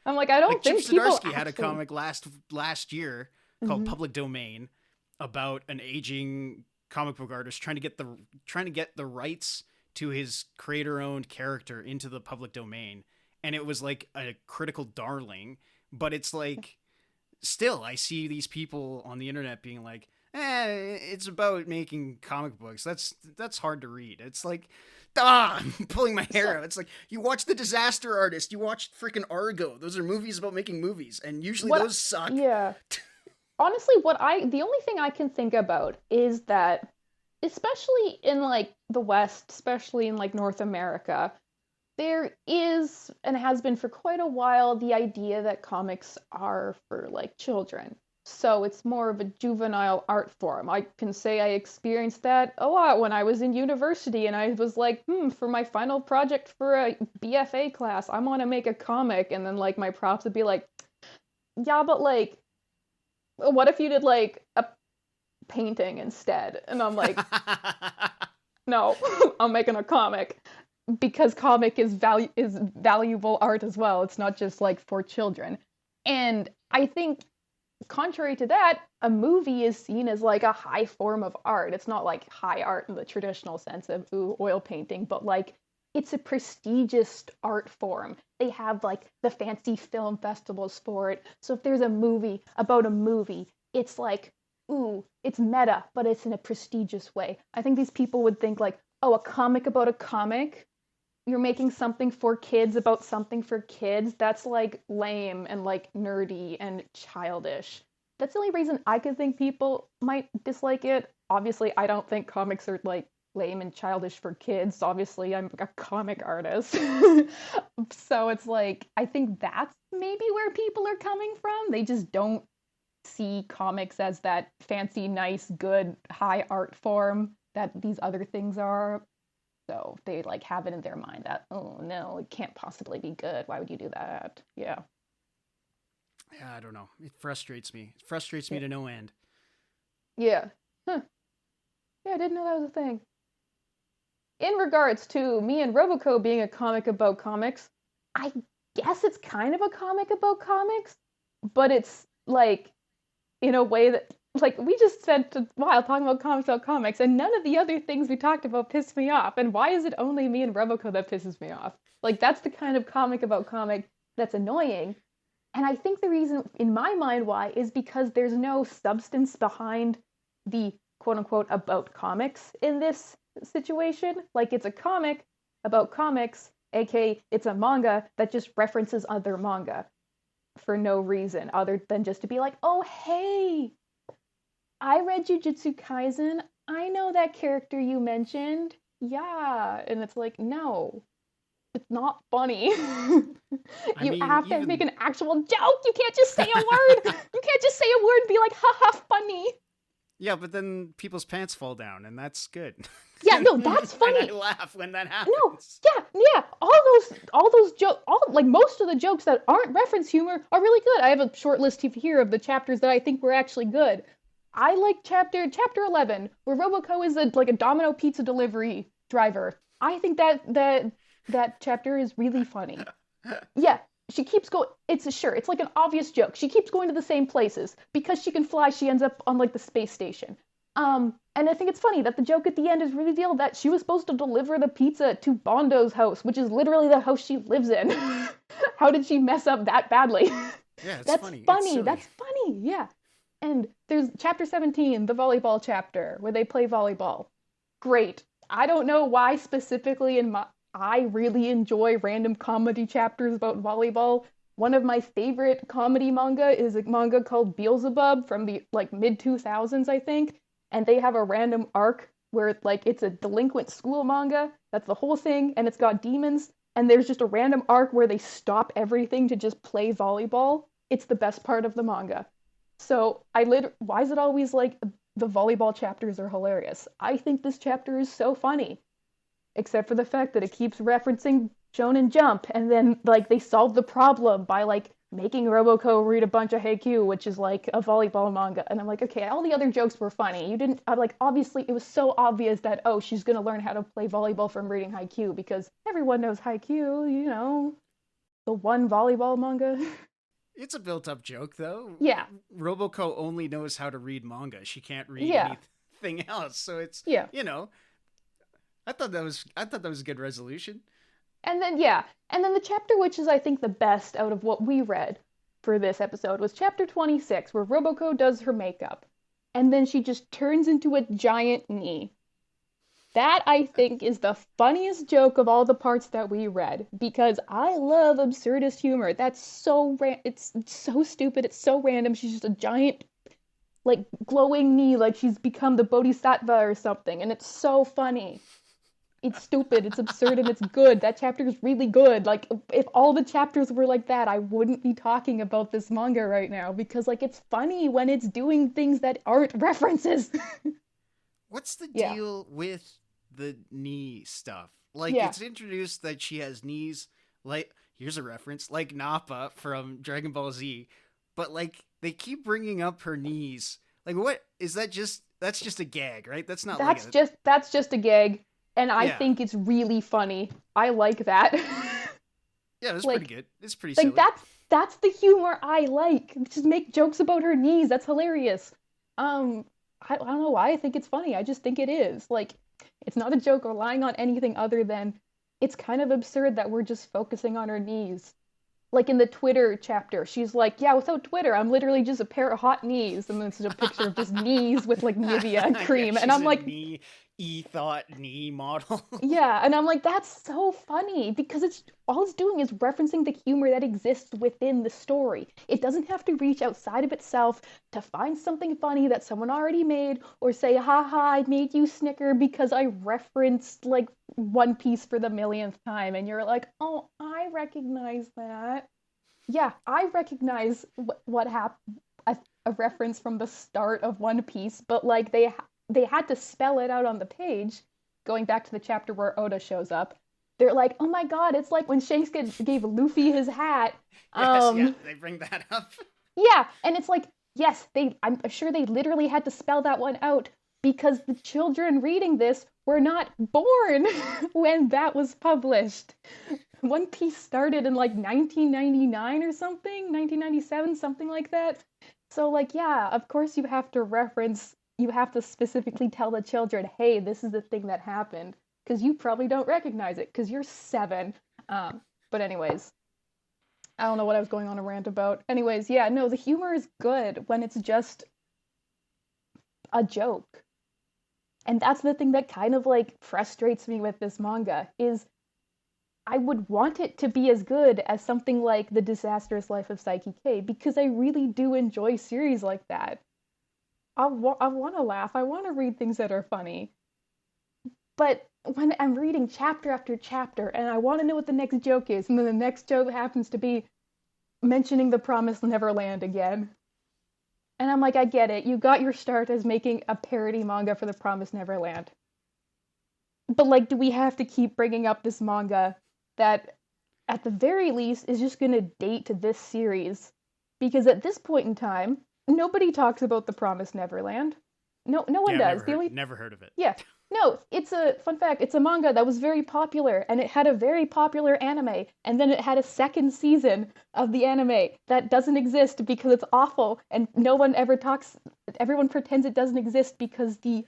I'm like, I Like don't Chip think people Zdarsky had a actually. comic last year called Hmm. Public Domain about an aging comic book artist trying to get the rights to his creator owned character into the public domain, and it was like a critical darling. But it's like, still I see these people on the internet being like, it's about making comic books. That's hard to read. It's like, I'm pulling my hair So out. It's like, you watch The Disaster Artist, you watch freaking Argo. Those are movies about making movies, and usually what? those suck. Yeah. Honestly, the only thing I can think about is that, especially in like the West, especially in like North America, there is and has been for quite a while the idea that comics are for like children. So it's more of a juvenile art form. I can say I experienced that a lot when I was in university and I was like, for my final project for a BFA class, I want to make a comic. And then like my profs would be like, yeah, but like, what if you did like a painting instead? And I'm like, no, I'm making a comic because comic is valuable art as well. It's not just like for children. And I think contrary to that, a movie is seen as like a high form of art. It's not like high art in the traditional sense of ooh, oil painting, but like it's a prestigious art form. They have like the fancy film festivals for it. So if there's a movie about a movie, it's like, ooh, it's meta, but it's in a prestigious way. I think these people would think like, oh, a comic about a comic, you're making something for kids about something for kids. That's like lame and like nerdy and childish. That's the only reason I could think people might dislike it. Obviously, I don't think comics are like lame and childish for kids. Obviously, I'm a comic artist. So it's like, I think that's maybe where people are coming from. They just don't see comics as that fancy, nice, good, high art form that these other things are. So they like have it in their mind that, oh no, it can't possibly be good. Why would you do that? Yeah. Yeah, I don't know. It frustrates me. It frustrates me to no end. Yeah. Huh. Yeah, I didn't know that was a thing. In regards to me and Roboco being a comic about comics, I guess it's kind of a comic about comics, but it's like in a way that, like, we just spent a while talking about comics, and none of the other things we talked about pissed me off. And why is it only me and Roboco that pisses me off? Like, that's the kind of comic about comic that's annoying. And I think the reason, in my mind, why is because there's no substance behind the quote-unquote about comics in this situation. Like, it's a comic about comics, aka it's a manga that just references other manga for no reason other than just to be like, oh, hey, I read Jujutsu Kaisen. I know that character you mentioned. Yeah. And it's like, no, it's not funny. You have to make an actual joke. You can't just say a word. You can't just say a word and be like, haha, funny. Yeah, but then people's pants fall down, and that's good. Yeah, no, that's funny. And I laugh when that happens. No, yeah. All those jokes, like most of the jokes that aren't reference humor are really good. I have a short list here of the chapters that I think were actually good. I like chapter 11, where Roboco is a Domino pizza delivery driver. I think that chapter is really funny. Yeah. She keeps going. It's like an obvious joke. She keeps going to the same places because she can fly. She ends up on like the space station. And I think it's funny that the joke at the end is revealed that she was supposed to deliver the pizza to Bondo's house, which is literally the house she lives in. How did she mess up that badly? Yeah, that's funny. That's funny. Yeah. And there's chapter 17, the volleyball chapter, where they play volleyball. Great. I don't know why specifically I really enjoy random comedy chapters about volleyball. One of my favorite comedy manga is a manga called Beelzebub from the mid-2000s, I think. And they have a random arc where it's a delinquent school manga. That's the whole thing. And it's got demons. And there's just a random arc where they stop everything to just play volleyball. It's the best part of the manga. So why is it always like the volleyball chapters are hilarious? I think this chapter is so funny. Except for the fact that it keeps referencing Shonen Jump, and then they solve the problem by making Roboco read a bunch of Haikyuu, which is like a volleyball manga. And I'm like, okay, all the other jokes were funny. Obviously it was so obvious that, oh, she's gonna learn how to play volleyball from reading Haikyuu, because everyone knows Haikyuu, the one volleyball manga. It's a built-up joke, though. Yeah. Roboco only knows how to read manga. She can't read anything else. So it's, I thought that was a good resolution. And then the chapter which is I think the best out of what we read for this episode was chapter 26, where Roboco does her makeup, and then she just turns into a giant knee. That I think is the funniest joke of all the parts that we read, because I love absurdist humor. That's so it's so stupid. It's so random. She's just a giant glowing knee, like she's become the Bodhisattva or something, and it's so funny. It's stupid, it's absurd, and it's good. That chapter is really good. If all the chapters were like that, I wouldn't be talking about this manga right now, because it's funny when it's doing things that aren't references. What's the deal with the knee stuff? It's introduced that she has knees, here's a reference, like Nappa from Dragon Ball Z, but they keep bringing up her knees. What is that? That's just a gag, right? That's not that's just a gag. And I think it's really funny. I like that. Yeah, that's pretty good. It's pretty silly. That's the humor I like. Just make jokes about her knees. That's hilarious. I don't know why I think it's funny. I just think it is. It's not a joke relying on anything other than it's kind of absurd that we're just focusing on her knees. In the Twitter chapter, she's like, yeah, without Twitter, I'm literally just a pair of hot knees. And then it's just a picture of just knees with Nivea cream. And I'm like, e-thought knee model. Yeah, and I'm like, that's so funny because it's doing is referencing the humor that exists within the story. It doesn't have to reach outside of itself to find something funny that someone already made or say, haha, I made you snicker because I referenced like One Piece for the millionth time. And you're like, oh, I recognize that. Yeah, I recognize what happened, a reference from the start of One Piece, but like they had to spell it out on the page. Going back to the chapter where Oda shows up, they're like, "Oh my God, it's like when Shanks gave Luffy his hat." Yes, yeah, they bring that up. Yeah, and it's like, yes, I'm sure they literally had to spell that one out because the children reading this were not born when that was published. One Piece started in like 1999 or something, 1997, something like that. So like, yeah, of course you have to specifically tell the children, hey, this is the thing that happened, because you probably don't recognize it because you're 7. But anyways, I don't know what I was going on a rant about. Anyways, yeah, no, the humor is good when it's just a joke. And that's the thing that kind of like frustrates me with this manga is I would want it to be as good as something like The Disastrous Life of Psyche K because I really do enjoy series like that. I want to laugh. I want to read things that are funny. But when I'm reading chapter after chapter and I want to know what the next joke is, and then the next joke happens to be mentioning the Promised Neverland again. And I'm like, I get it. You got your start as making a parody manga for the Promised Neverland. But like, do we have to keep bringing up this manga that at the very least is just going to date this series? Because at this point in time, nobody talks about the Promised Neverland. No one does. Never heard of it. Yeah. No, it's a fun fact. It's a manga that was very popular, and it had a very popular anime, and then it had a second season of the anime that doesn't exist because it's awful, and no one ever talks. Everyone pretends it doesn't exist because the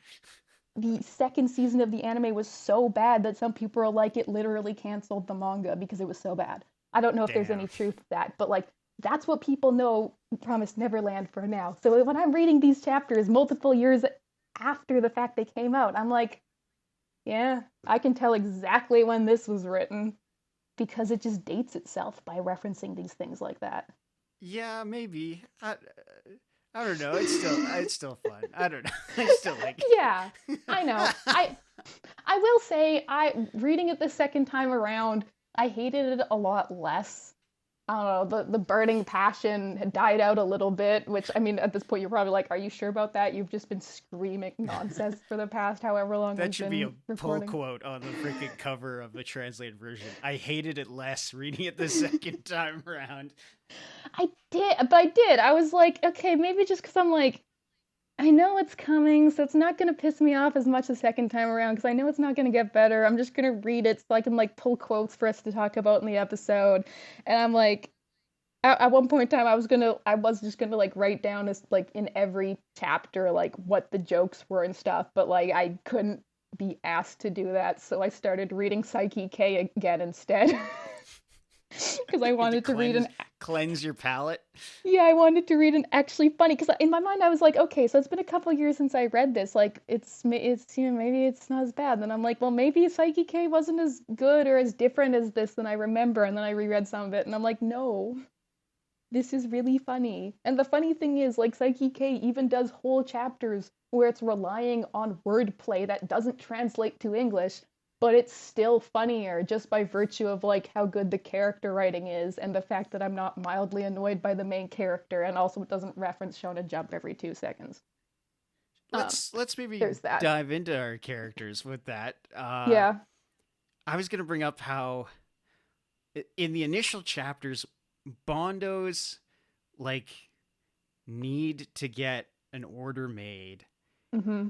second season of the anime was so bad that some people are like it literally canceled the manga because it was so bad. I don't know if there's any truth to that, but like that's what people know Promised Neverland for now. So when I'm reading these chapters multiple years after the fact they came out, I'm like, yeah, I can tell exactly when this was written because it just dates itself by referencing these things like that. Yeah, maybe. I don't know. It's still fun. I don't know. I still like it. Yeah, I know. I will say I reading it the second time around, I hated it a lot less. I don't know, the burning passion had died out a little bit, which, I mean, at this point, you're probably like, are you sure about that? You've just been screaming nonsense for the past however long that should be a recording. pull quote on the freaking cover of the translated version. I hated it less reading it the second time around. I did. I was like, okay, maybe just because I'm like, I know it's coming, so it's not going to piss me off as much the second time around because I know it's not going to get better. I'm just going to read it so I can like pull quotes for us to talk about in the episode. And I'm like, at one point in time, I was just gonna like write down as like in every chapter like what the jokes were and stuff, but like I couldn't be asked to do that, so I started reading Psyche K again instead. Because I wanted to read cleanse your palate. Yeah, I wanted to read an actually funny. Because in my mind, I was like, okay, so it's been a couple years since I read this. Like, it's maybe it's not as bad. Then I'm like, well, maybe Psyche K wasn't as good or as different as this than I remember. And then I reread some of it, and I'm like, no, this is really funny. And the funny thing is, like, Psyche K even does whole chapters where it's relying on wordplay that doesn't translate to English, but it's still funnier just by virtue of like how good the character writing is and the fact that I'm not mildly annoyed by the main character, and also it doesn't reference Shonen Jump every 2 seconds. Let's maybe dive into our characters with that. Yeah. I was gonna bring up how in the initial chapters, Bondo's like need to get an order made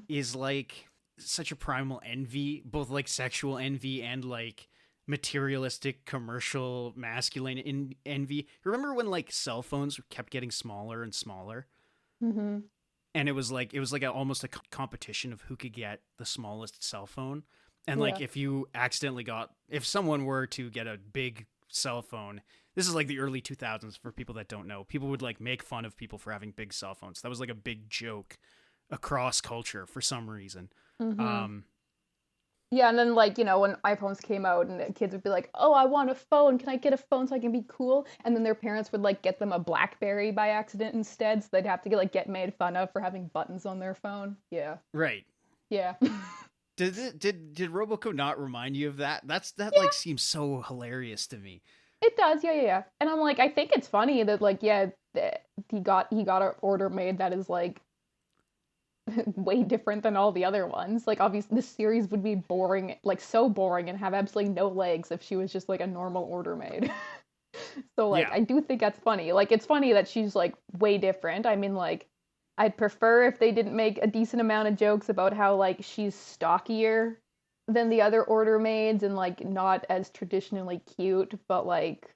is like such a primal envy, both like sexual envy and like materialistic commercial masculine envy. Remember when like cell phones kept getting smaller and smaller? And it was like almost a competition of who could get the smallest cell phone. And like if someone were to get a big cell phone, this is like the early 2000s for people that don't know, people would like make fun of people for having big cell phones. That was like a big joke across culture for some reason. Yeah, and then like, when iPhones came out and the kids would be like, "Oh, I want a phone. Can I get a phone so I can be cool?" And then their parents would like get them a BlackBerry by accident instead, so they'd have to get made fun of for having buttons on their phone. Yeah. Right. Yeah. Did Roboco not remind you of that? That Yeah, like seems so hilarious to me. it does. Yeah, yeah, yeah. And I'm like, I think it's funny that like, yeah, that he got an order made that is like way different than all the other ones. Like obviously this series would be boring, like so boring and have absolutely no legs if she was just like a normal order maid. So like Yeah. I do think that's funny. Like it's funny that she's like way different. I mean like I'd prefer if they didn't make a decent amount of jokes about how like she's stockier than the other order maids and like not as traditionally cute, but like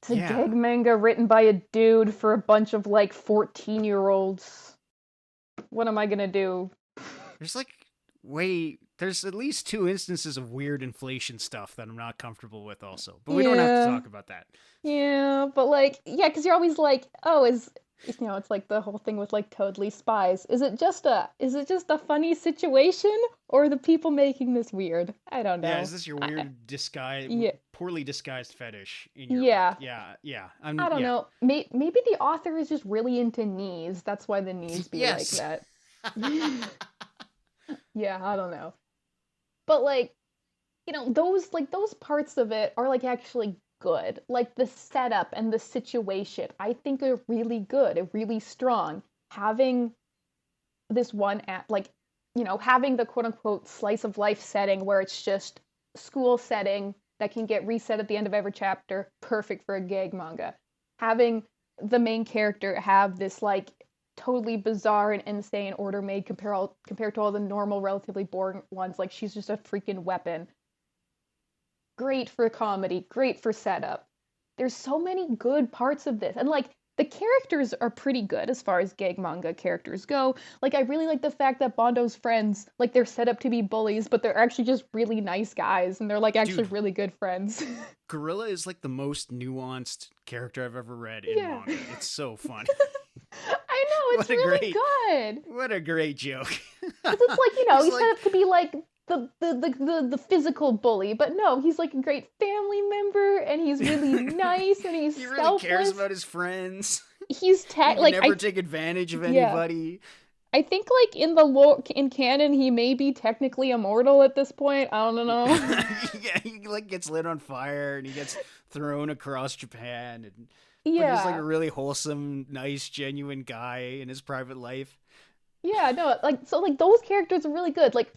it's a Yeah. gag manga written by a dude for a bunch of like 14-year-olds. What am I gonna do? There's like there's at least two instances of weird inflation stuff that I'm not comfortable with also. But we don't have to Yeah, talk about that. yeah, but like, yeah, because you're always like, oh, it's like the whole thing with like totally spies. Is it just a funny situation, or are the people making this weird? I don't Yeah, is know. this your I, weird disguise yeah, poorly disguised fetish in your art? yeah, Yeah, yeah. I don't Yeah. know. Maybe the author is just really into knees. That's why the knees be like Yes. that. Yeah, I don't know. But like, those parts of it are like actually good. Like the setup and the situation, I think are really good, are really strong. Having this one at like, having the quote unquote slice of life setting where it's just school setting that can get reset at the end of every chapter, perfect for a gag manga. Having the main character have this like totally bizarre and insane order made compared to all the normal, relatively boring ones. Like she's just a freaking weapon. Great for comedy, great for setup. There's so many good parts of this. And like the characters are pretty good as far as gag manga characters go. Like I really like the fact that Bondo's friends, like they're set up to be bullies, but they're actually just really nice guys and they're like actually Dude, really good friends. Gorilla is like the most nuanced character I've ever read in Yeah. manga. It's so funny. I know, it's what a really great good. what a great joke. Because it's like, He's he's set like up to be like the physical bully, but no, he's like a great family member and he's really nice and he's he really cares selfless. about his friends. He's He would like never I take advantage of yeah. anybody. I think like in the lore in canon he may be technically immortal at this point. I don't know. Yeah, he like gets lit on fire and he gets thrown across Japan but he's like a Yeah. really wholesome, nice, genuine guy in his private life. Yeah, no, like so like those characters are really good. Like,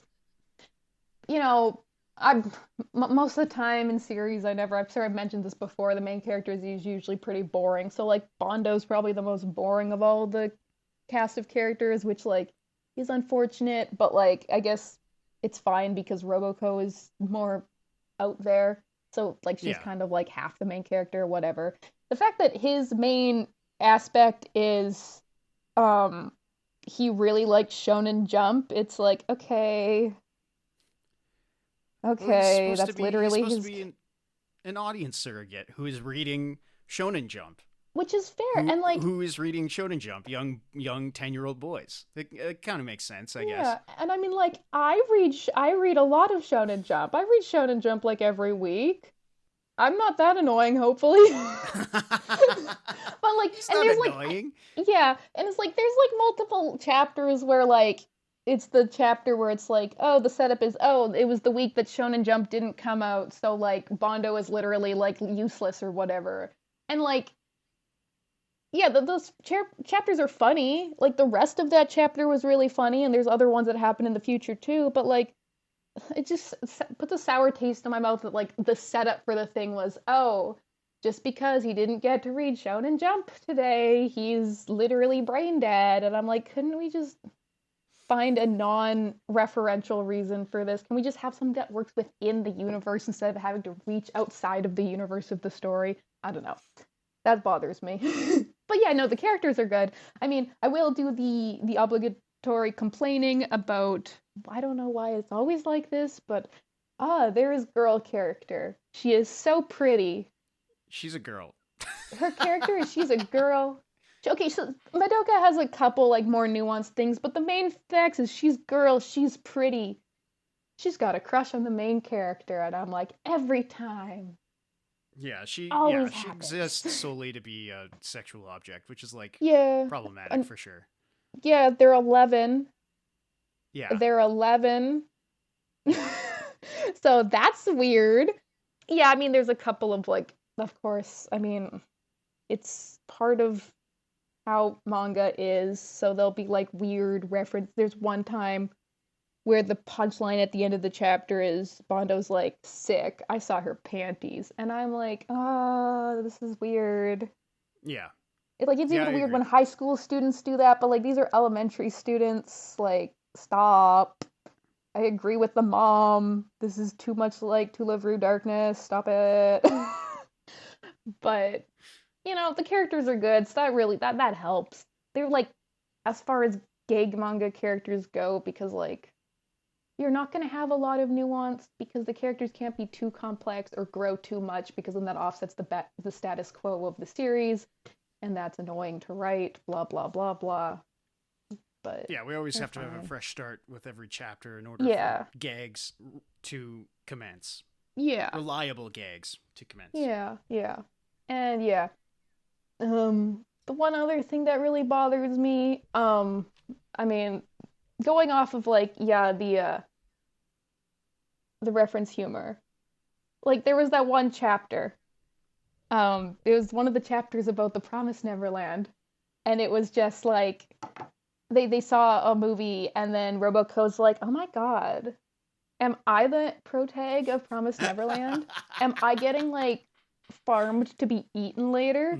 you know, I'm most of the time in series I'm sure I've mentioned this before, the main character is usually pretty boring. So like Bondo's probably the most boring of all the cast of characters, which like is unfortunate, but like I guess it's fine because Roboco is more out there. So like she's Yeah. kind of like half the main character, whatever. The fact that his main aspect is um he really likes Shonen Jump, it's like, okay, Well, he's okay, supposed to that's be he's literally supposed to his, be an audience surrogate who is reading Shonen Jump. which is fair. And like, Who is reading Shonen Jump? Young 10-year-old boys. It kind of makes sense, I guess. yeah, and I mean like I read a lot of Shonen Jump. I read Shonen Jump like every week. I'm not that annoying, hopefully. But like, He's and not there's like, annoying. yeah, and it's like there's like multiple chapters where like it's the chapter where it's like, oh, the setup is, oh, it was the week that Shonen Jump didn't come out, so like Bondo is literally like useless or whatever. And like, yeah, those chapters are funny. Like the rest of that chapter was really funny, and there's other ones that happen in the future too. But like, it just puts a sour taste in my mouth that like the setup for the thing was, oh, just because he didn't get to read Shonen Jump today, he's literally brain dead. And I'm like, couldn't we just find a non-referential reason for this? Can we just have something that works within the universe instead of having to reach outside of the universe of the story? I don't know. That bothers me. But yeah, no, the characters are good. I mean, I will do the obligatory complaining about, I don't know why it's always like this, but there is girl character. She is so pretty. She's a girl. Her character is she's a girl. Okay, so Madoka has a couple like more nuanced things, but the main facts is she's girl, she's pretty. She's got a crush on the main character, and I'm like, every time. Always She happens. exists solely to be a sexual object, which is like Yeah. problematic And for sure. yeah, they're 11. Yeah. They're 11. So that's weird. Yeah, I mean, there's a couple of like, of course, I mean, it's part of how manga is, so there'll be like weird reference. There's one time where the punchline at the end of the chapter is Bondo's like, sick, I saw her panties. And I'm like, oh, this is weird. Yeah. It's Yeah, I even weird when agree. high school students do that, but like these are elementary students. Like, stop. I agree with the mom. This is too much like To Live Through Darkness. Stop it. But the characters are good, so that helps. They're like, as far as gag manga characters go, because like you're not going to have a lot of nuance because the characters can't be too complex or grow too much because then that offsets the status quo of the series, and that's annoying to write. Blah blah blah blah. But Yeah, we always they're have to have a fine. fresh start with every chapter in order for Yeah, gags to commence. yeah, Reliable gags to commence. yeah, yeah, and yeah. The one other thing that really bothers me, I mean, going off of like, yeah, the reference humor. Like there was that one chapter. It was one of the chapters about the Promised Neverland, and it was just like they saw a movie, and then Roboco's like, "Oh my god, am I the protag of Promised Neverland? Am I getting like farmed to be eaten later?"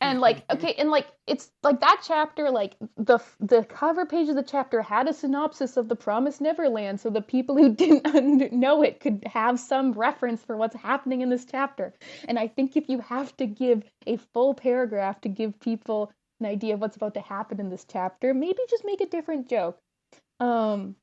And like, okay, and like it's like that chapter, like the cover page of the chapter had a synopsis of the Promised Neverland, so the people who didn't know it could have some reference for what's happening in this chapter. And I think if you have to give a full paragraph to give people an idea of what's about to happen in this chapter, maybe just make a different joke. Um,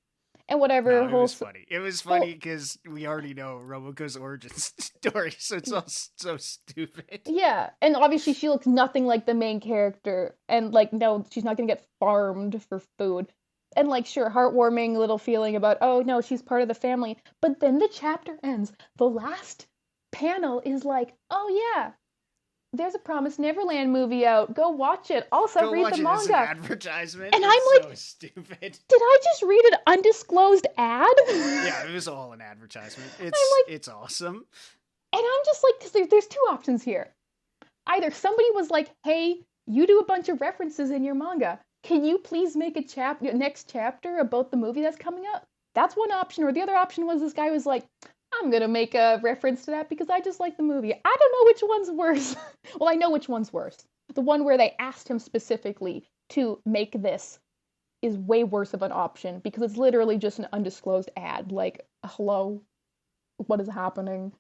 and No, whatever it whole was funny. It was funny whole because we already know Roboco's origin story, so it's all so stupid. yeah, and obviously she looks nothing like the main character, and like no, she's not gonna get farmed for food. And like sure, heartwarming little feeling about oh no, she's part of the family. But then the chapter ends. The last panel is like, oh yeah, there's a Promised Neverland movie out. Go watch it. Also Go read the watch it. It's an manga. advertisement. And I'm It's like, so stupid. did I just read an undisclosed ad? Yeah, it was all an advertisement. I'm like, It's awesome. and I'm just like, because there's two options here. Either somebody was like, hey, you do a bunch of references in your manga. Can you please make a next chapter about the movie that's coming up? That's one option. Or the other option was this guy was like, I'm gonna make a reference to that because I just like the movie. I don't know which one's worse. Well, I know which one's worse. The one where they asked him specifically to make this is way worse of an option because it's literally just an undisclosed ad. Like, hello, what is happening?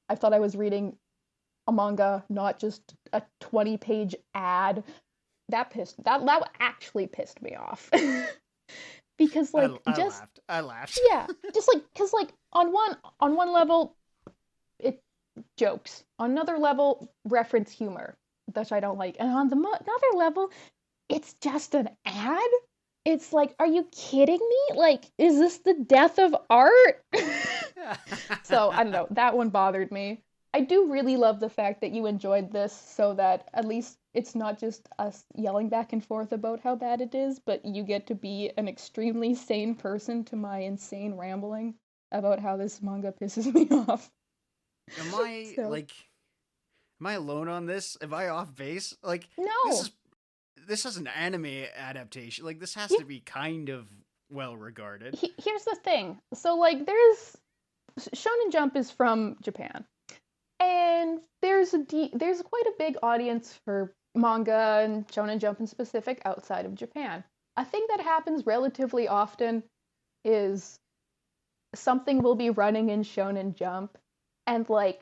I thought I was reading a manga, not just a 20-page ad. That actually pissed me off. Because like I just laughed. I laughed. yeah, just like cuz like on one level it jokes. On another level reference humor, which I don't like. And on another level it's just an ad. It's like, are you kidding me? Like, is this the death of art? So I don't know. That one bothered me. I do really love the fact that you enjoyed this, so that at least it's not just us yelling back and forth about how bad it is, but you get to be an extremely sane person to my insane rambling about how this manga pisses me off. Am I So, like? Am I alone on this? Am I off base? Like this no. is this is an anime adaptation. Like this has Yeah, to be kind of well regarded. here's the thing. So, like, there's Shonen Jump is from Japan, and there's quite a big audience for manga and Shonen Jump in specific outside of Japan. A thing that happens relatively often is something will be running in Shonen Jump, and like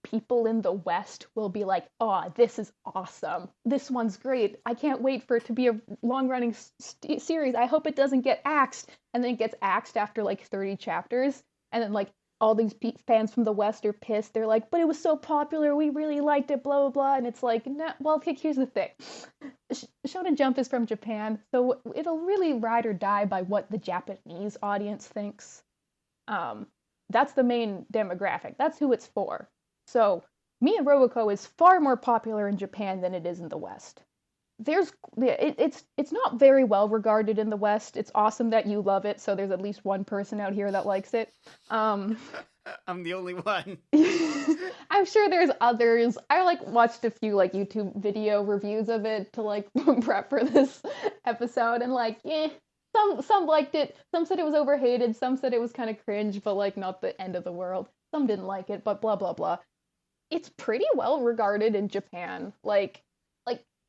people in the West will be like, "Oh, this is awesome. This one's great. I can't wait for it to be a long-running series. I hope it doesn't get axed." And then it gets axed after like 30 chapters, and then like all these fans from the West are pissed. They're like, but it was so popular, we really liked it, blah, blah, blah. And it's like, nah, well, here's the thing. Shonen Jump is from Japan, so it'll really ride or die by what the Japanese audience thinks. That's the main demographic. That's who it's for. So, Me and Robocco is far more popular in Japan than it is in the West. It's not very well regarded in the West. It's awesome that you love it, so there's at least one person out here that likes it. I'm the only one. I'm sure there's others. I watched a few YouTube video reviews of it to prep for this episode, and some liked it, some said it was overhated, some said it was kind of cringe, but not the end of the world. Some didn't like it, but blah blah blah. It's pretty well regarded in Japan.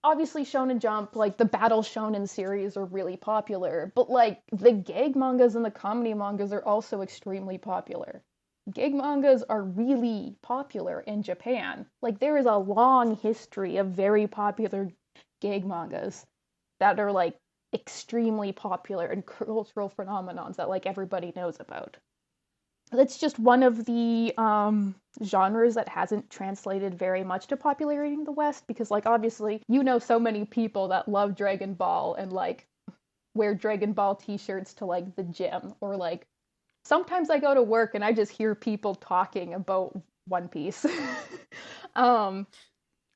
Obviously Shonen Jump, the Battle Shonen series are really popular, but the gag mangas and the comedy mangas are also extremely popular. Gag mangas are really popular in Japan. There is a long history of very popular gag mangas that are extremely popular and cultural phenomenons that everybody knows about. That's just one of the genres that hasn't translated very much to popularity in the West, because obviously so many people that love Dragon Ball and wear Dragon Ball t-shirts to the gym, or sometimes I go to work and I just hear people talking about One Piece. I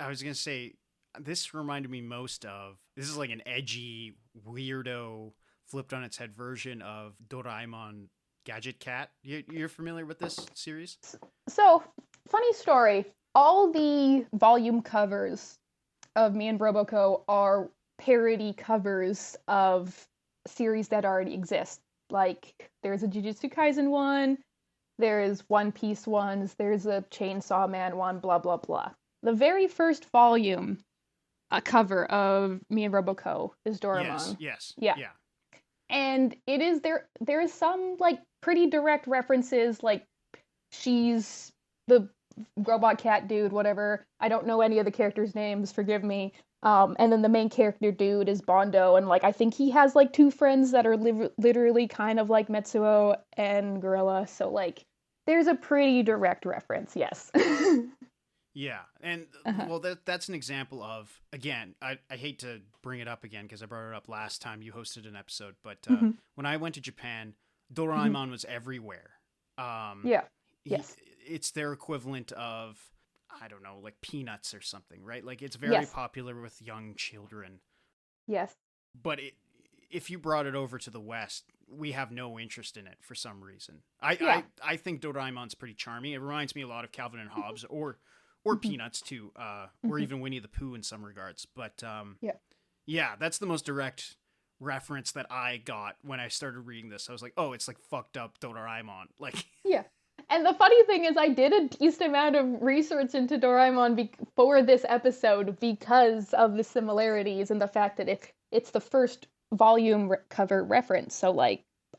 was gonna say, this reminded me most of, this is an edgy, weirdo, flipped on its head version of Doraemon Gadget Cat. You're familiar with this series? So, funny story. All the volume covers of Me and Robocco are parody covers of series that already exist. There's a Jujutsu Kaisen one, there's One Piece ones, there's a Chainsaw Man one, blah, blah, blah. The very first volume cover of Me and Robocco is Doraemon. Yes. Yeah. And it is there is some pretty direct references, she's the robot cat dude, whatever. I don't know any of the characters' names, forgive me. And then the main character dude is Bondo, and I think he has two friends that are literally kind of like Metsuo and Gorilla, so there's a pretty direct reference, yes. Yeah, and well, that's an example of, again, I hate to bring it up again because I brought it up last time you hosted an episode, but when I went to Japan, Doraemon was everywhere. Yes. It's their equivalent of, I don't know, Peanuts or something, right? It's very popular with young children. Yes. But if you brought it over to the West, we have no interest in it for some reason. I think Doraemon's pretty charming. It reminds me a lot of Calvin and Hobbes, or Peanuts too, or even Winnie the Pooh in some regards. But yeah, that's the most direct reference that I got when I started reading this. I was like, oh, it's fucked up Doraemon. Yeah. And the funny thing is, I did a decent amount of research into Doraemon for this episode because of the similarities and the fact that it's the first volume cover reference. So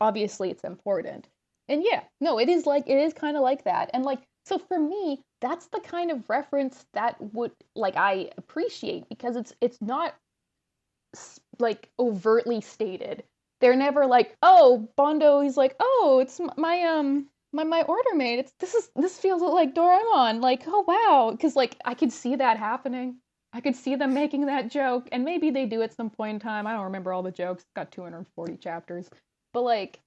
obviously it's important. And yeah, no, it is kind of like that. And so for me, that's the kind of reference that would I appreciate, because it's not overtly stated. They're never oh, Bondo, he's oh, it's my order mate. This feels like Doraemon. Oh wow, because I could see that happening. I could see them making that joke, and maybe they do at some point in time. I don't remember all the jokes. It's got 240 chapters, but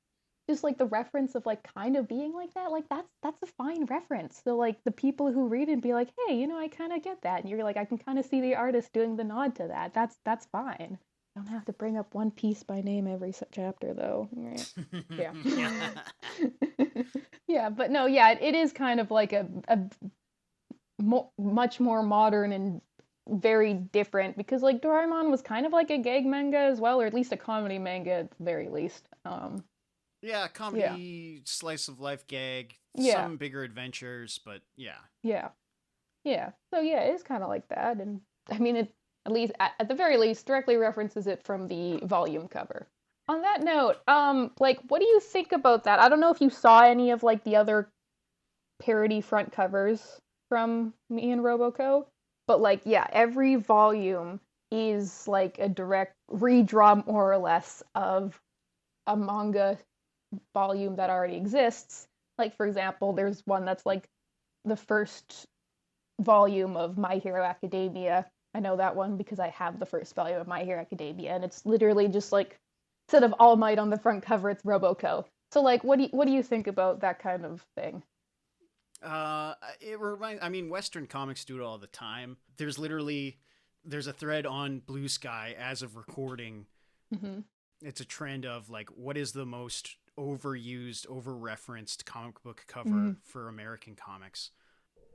just the reference of kind of being like that, that's a fine reference. So the people who read it and be like, hey, I kind of get that, and you're I can kind of see the artist doing the nod to that. That's fine. I don't have to bring up One Piece by name every chapter though. Yeah. Yeah, but no, yeah, it is kind of much more modern and very different, because Doraemon was kind of a gag manga as well, or at least a comedy manga at the very least. Yeah, comedy, slice of life gag, some bigger adventures, but yeah. Yeah. So yeah, it is kind of like that, and I mean, it at least at the very least directly references it from the volume cover. On that note, what do you think about that? I don't know if you saw any of the other parody front covers from Me and Robocco, but yeah, every volume is a direct redraw, more or less, of a manga volume that already exists. Like, for example, there's one that's like the first volume of My Hero Academia. I know that one because I have the first volume of My Hero Academia, and it's literally just like, instead of All Might on the front cover, it's Roboco. So like, what do you think about that kind of thing? It reminds. I mean, Western comics do it all the time. There's a thread on Blue Sky as of recording. Mm-hmm. It's a trend of like, what is the most overused, over-referenced comic book cover for American comics?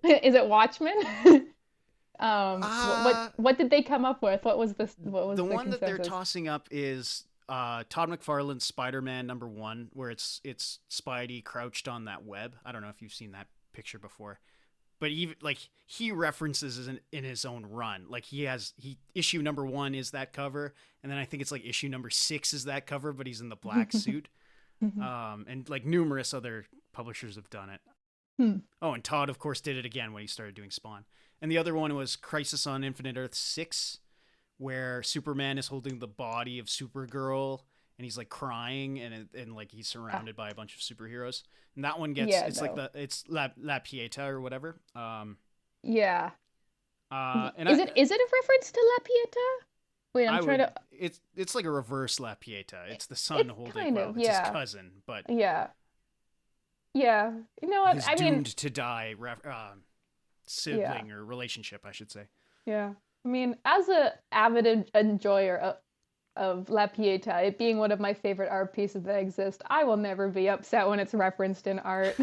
Is it Watchmen? Uh, What did they come up with? What was this? What was the the one that they're consensus? tossing up is Todd McFarlane's Spider-Man #1, where it's Spidey crouched on that web. I don't know if you've seen that picture before, but even like he references in his own run. Like he issue #1 is that cover, and then I think it's like issue #6 is that cover, but he's in the black suit. And like numerous other publishers have done it. Oh, and Todd, of course, did it again when he started doing Spawn. And the other one was Crisis on Infinite Earth 6, where Superman is holding the body of Supergirl and he's like crying and like he's surrounded by a bunch of superheroes. And that one gets it's La Pieta or whatever. Yeah. And is it a reference to La Pieta? Wait, I'm trying to. It's like a reverse La Pieta. It's the son holding it's his cousin, but yeah. Yeah, you know what? His doomed to die sibling or relationship, I should say. Yeah, I mean, as a avid enjoyer of La Pieta, it being one of my favorite art pieces that exist, I will never be upset when it's referenced in art.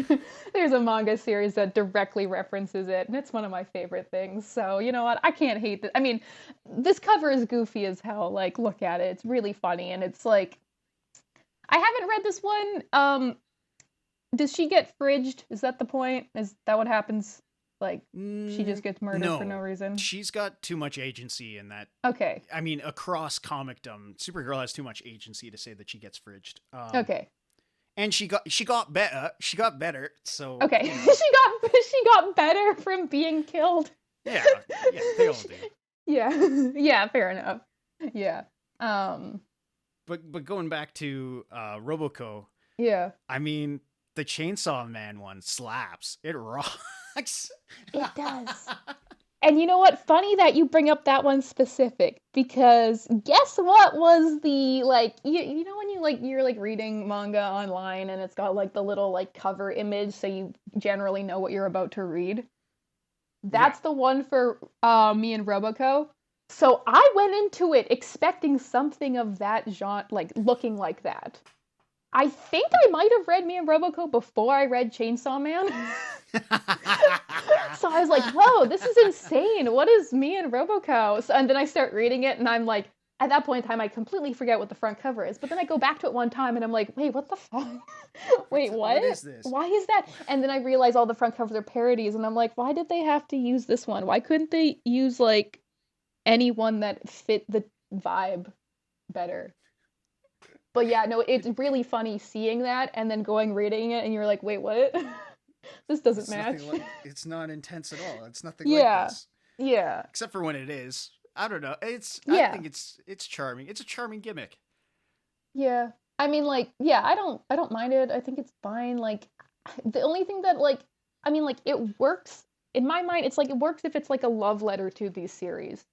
There's a manga series that directly references it, and it's one of my favorite things. So, you know what? I can't hate it. I mean, this cover is goofy as hell. Like, look at it. It's really funny, and it's like, I haven't read this one. Does she get fridged? Is that the point? Is that what happens? Like, she just gets murdered for no reason? She's got too much agency in that. Okay. I mean, across comicdom, Supergirl has too much agency to say that she gets fridged. Okay. And she got better. She got better. So okay, you know. she got better from being killed. Yeah, they all do. Yeah, fair enough. Yeah. But going back to Roboco. Yeah. I mean, the Chainsaw Man one slaps. It rocks. It does. And you know what? Funny that you bring up that one specific, because guess what was the, like, you know when you're like reading manga online and it's got like the little like cover image so you generally know what you're about to read? That's the one for Me and Roboco. So I went into it expecting something of that genre, like looking like that. I think I might have read Me and Roboco before I read Chainsaw Man. So I was like, whoa, this is insane. What is Me and Roboco? And then I start reading it and I'm like, at that point in time, I completely forget what the front cover is. But then I go back to it one time and I'm like, wait, what the fuck? Wait, what? What is this? Why is that? And then I realize all the front covers are parodies and I'm like, why did they have to use this one? Why couldn't they use like any one that fit the vibe better? But yeah, no, it's really funny seeing that and then reading it and you're like, wait, what? This doesn't match. It's not intense at all. It's nothing like this. Yeah. Except for when it is. I don't know. I think it's charming. It's a charming gimmick. Yeah. I mean, like, yeah, I don't mind it. I think it's fine. Like, the only thing that, like, I mean, like, it works in my mind. It's like it works if it's like a love letter to these series.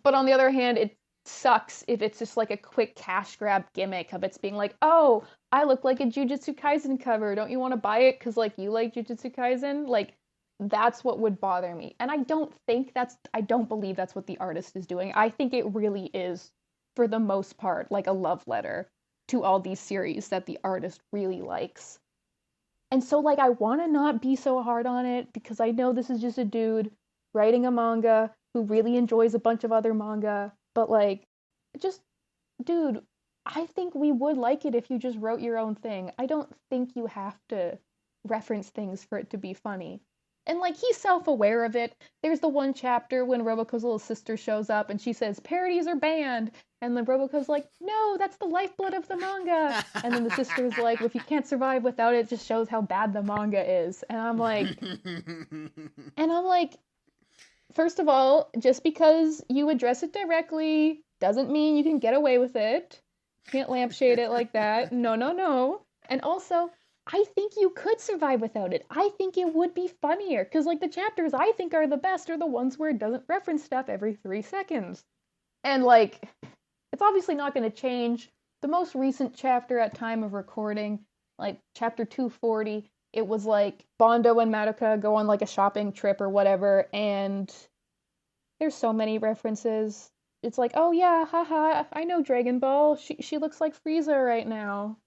But on the other hand, it sucks if it's just like a quick cash grab gimmick of it's being like, oh, I look like a Jujutsu Kaisen cover. Don't you want to buy it because like you like Jujutsu Kaisen? Like, that's what would bother me. And I don't believe that's what the artist is doing. I think it really is, for the most part, like a love letter to all these series that the artist really likes. And so like I want to not be so hard on it because I know this is just a dude writing a manga who really enjoys a bunch of other manga. But, like, just, dude, I think we would like it if you just wrote your own thing. I don't think you have to reference things for it to be funny. And, like, he's self-aware of it. There's the one chapter when Roboco's little sister shows up and she says, parodies are banned. And then Roboco's like, no, that's the lifeblood of the manga. And then the sister's like, well, if you can't survive without it, it just shows how bad the manga is. And I'm like, first of all, just because you address it directly doesn't mean you can get away with it. You can't lampshade it like that. No. And also, I think you could survive without it. I think it would be funnier because, like, the chapters I think are the best are the ones where it doesn't reference stuff every 3 seconds. And, like, it's obviously not going to change. The most recent chapter at time of recording, like chapter 240, it was like Bondo and Madoka go on like a shopping trip or whatever, and there's so many references. It's like, oh yeah, haha, I know Dragon Ball. She looks like Frieza right now.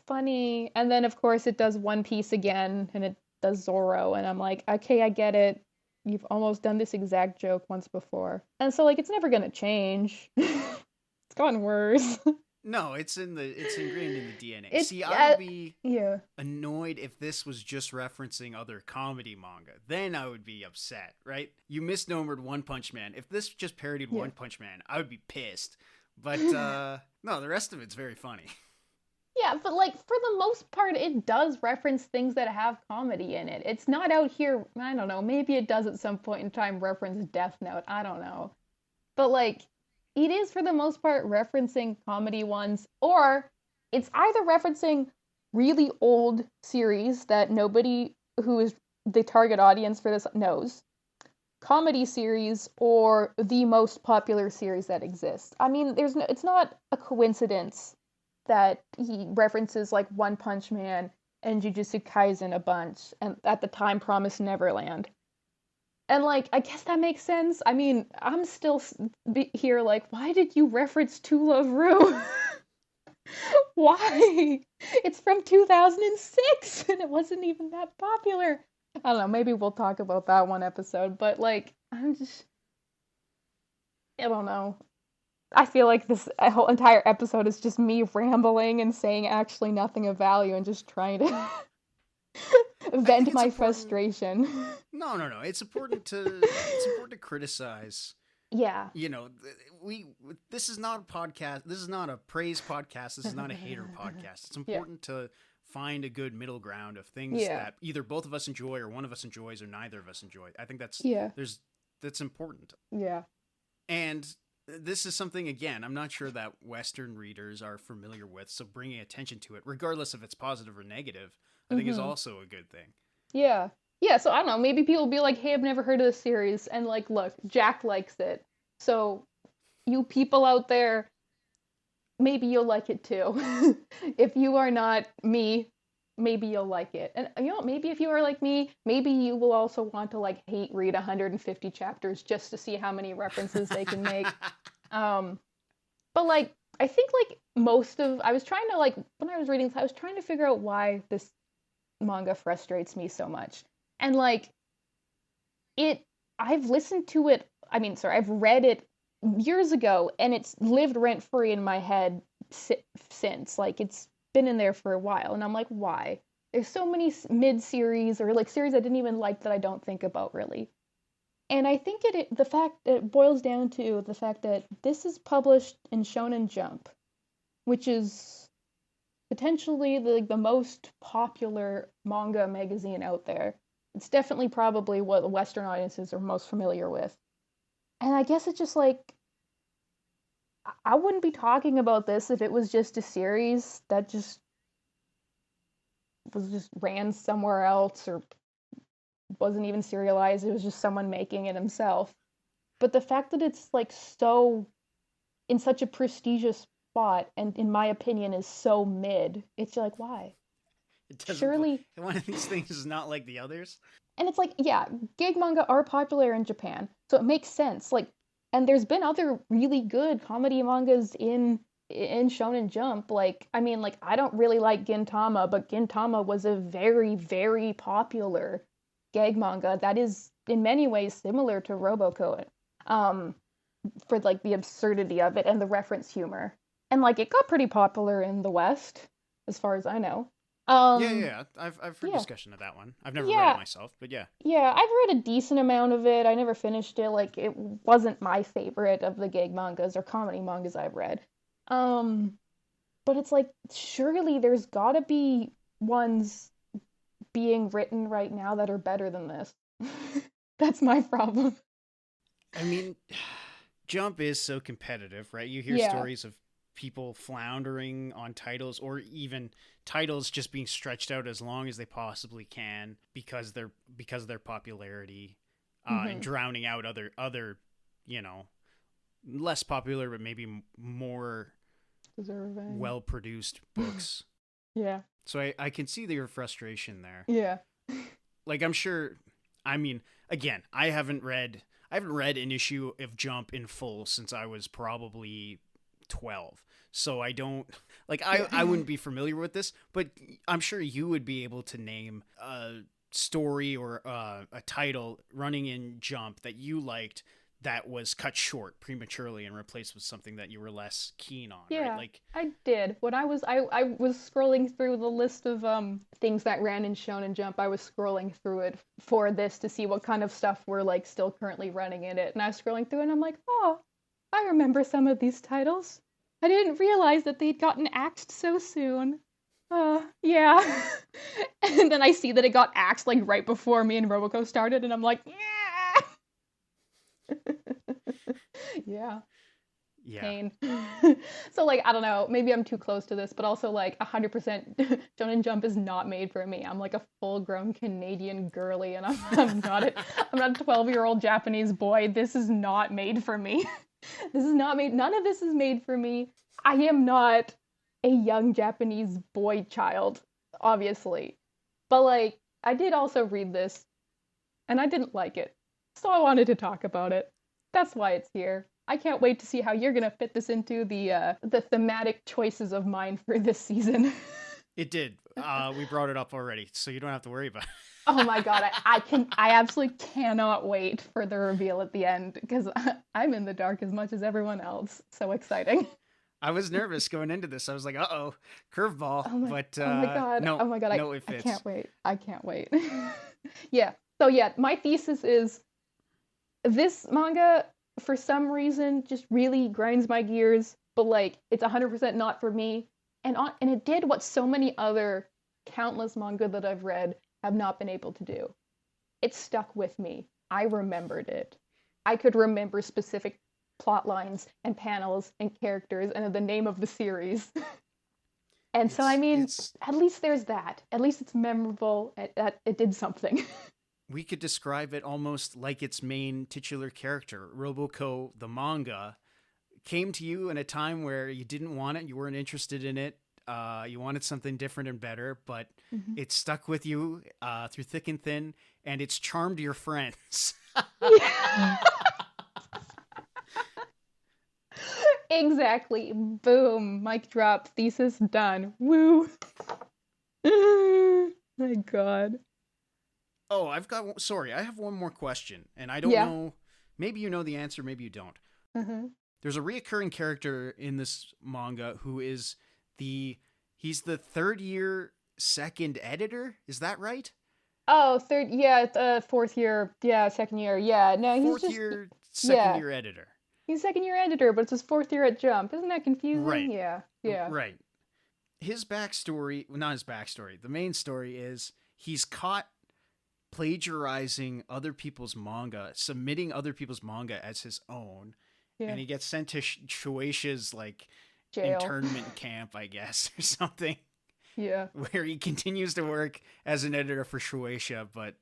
Funny. And then of course it does One Piece again, and it does Zoro, and I'm like, okay, I get it. You've almost done this exact joke once before. And so like it's never gonna change. It's gotten worse. No, it's ingrained in the DNA. It's See, I would be yeah. annoyed if this was just referencing other comedy manga. Then I would be upset, right? You misnomered One Punch Man. If this just parodied One Punch Man, I would be pissed. But no, the rest of it's very funny. Yeah, but like for the most part, it does reference things that have comedy in it. It's not out here, I don't know, maybe it does at some point in time reference Death Note. I don't know. But like, it is for the most part referencing comedy ones, or it's either referencing really old series that nobody who is the target audience for this knows, comedy series, or the most popular series that exists. I mean, it's not a coincidence that he references like One Punch Man and Jujutsu Kaisen a bunch, and at the time Promised Neverland. And like, I guess that makes sense. I mean, I'm still here like, why did you reference To Love Ru? Why? It's from 2006 and it wasn't even that popular. I don't know, maybe we'll talk about that one episode, but like, I don't know. I feel like this whole entire episode is just me rambling and saying actually nothing of value and just trying to vent my frustration. No. It's important to criticize. Yeah. You know, this is not a podcast. This is not a praise podcast. This is not a hater podcast. It's important to find a good middle ground of things that either both of us enjoy or one of us enjoys or neither of us enjoy. I think that's important. Yeah. And this is something, again, I'm not sure that Western readers are familiar with, so bringing attention to it, regardless if it's positive or negative, I think is also a good thing. Yeah. Yeah, so I don't know, maybe people will be like, hey, I've never heard of this series, and like, look, Jack likes it, so you people out there, maybe you'll like it too. If you are not me, maybe you'll like it. And you know, maybe if you are like me, maybe you will also want to like hate read 150 chapters just to see how many references they can make. But like, I think like I was trying to like, when I was reading, I was trying to figure out why this manga frustrates me so much. And like, I've listened to it, I've read it years ago, and it's lived rent-free in my head since. Like, it's been in there for a while, and I'm like, why? There's so many mid-series or like series I didn't even like that I don't think about really. And I think the fact that it boils down to the fact that this is published in Shonen Jump, which is potentially the most popular manga magazine out there. It's definitely probably what the Western audiences are most familiar with. And I guess it's just like, I wouldn't be talking about this if it was just a series that just ran somewhere else or wasn't even serialized. It was just someone making it himself. But the fact that it's like so in such a prestigious spot, and in my opinion is so mid, it's like, why? Surely one of these things is not like the others. And it's like, yeah, gig manga are popular in Japan, so it makes sense. Like, and there's been other really good comedy mangas in Shonen Jump. Like, I mean, like, I don't really like Gintama, but Gintama was a very, very popular gag manga that is in many ways similar to Roboco, for like the absurdity of it and the reference humor. And like, it got pretty popular in the West, as far as I know. I've heard discussion of that one. I've never read it myself, but yeah. Yeah, I've read a decent amount of it. I never finished it. Like, it wasn't my favorite of the gag mangas or comedy mangas I've read. But it's like, surely there's gotta be ones being written right now that are better than this. That's my problem. I mean, Jump is so competitive, right? You hear stories of people floundering on titles, or even titles just being stretched out as long as they possibly can because of their popularity, and drowning out other less popular but maybe more deserving, well produced books. Yeah. So I can see your frustration there. Yeah. Like, I'm sure, I mean, again, I haven't read an issue of Jump in full since I was probably 12. So I don't, like, I wouldn't be familiar with this, but I'm sure you would be able to name a story or a title running in Jump that you liked that was cut short prematurely and replaced with something that you were less keen on, Yeah, right? Like, I did. When I was scrolling through the list of things that ran in Shonen Jump, I was scrolling through it for this to see what kind of stuff were like still currently running in it. And I was scrolling through it and I'm like, oh, I remember some of these titles. I didn't realize that they'd gotten axed so soon. Yeah. And then I see that it got axed like right before me and Roboco started, and I'm like, yeah. Yeah. yeah. Pain. So like, I don't know, maybe I'm too close to this, but also like 100% Shonen Jump is not made for me. I'm like a full-grown Canadian girly, and I'm not a 12-year-old Japanese boy. This is not made for me. This is not made, none of this is made for me. I am not a young Japanese boy child, obviously. But like, I did also read this, and I didn't like it. So I wanted to talk about it. That's why it's here. I can't wait to see how you're gonna fit this into the thematic choices of mine for this season. It did. We brought it up already, so you don't have to worry about it. Oh my god, I absolutely cannot wait for the reveal at the end, because I'm in the dark as much as everyone else. So exciting. I was nervous going into this. I was like, "Uh-oh, curveball!" Oh my god! no, oh my god! no, it fits. I can't wait. Yeah. So yeah, my thesis is this manga, for some reason, just really grinds my gears, but like, it's 100% not for me. And it did what so many other countless manga that I've read have not been able to do. It stuck with me. I remembered it. I could remember specific plot lines and panels and characters and the name of the series. And so, I mean, at least there's that. At least it's memorable. It did something. We could describe it almost like its main titular character. Roboco, the manga, came to you in a time where you didn't want it, you weren't interested in it, you wanted something different and better, but it stuck with you through thick and thin, and it's charmed your friends. Exactly. Boom. Mic drop. Thesis done. Woo. My god. Oh, I have one more question, and I don't know, maybe you know the answer, maybe you don't. There's a reoccurring character in this manga who is he's the third year second editor, is that right? Oh, fourth year, second year, no, he's fourth year, second year editor. He's second year editor, but it's his fourth year at Jump. Isn't that confusing? Right. Yeah. Right. His backstory, well, not his backstory, the main story is he's caught plagiarizing other people's manga, submitting other people's manga as his own, and he gets sent to Shueisha's like jail. Internment camp, I guess, or something. Yeah. Where he continues to work as an editor for Shueisha, but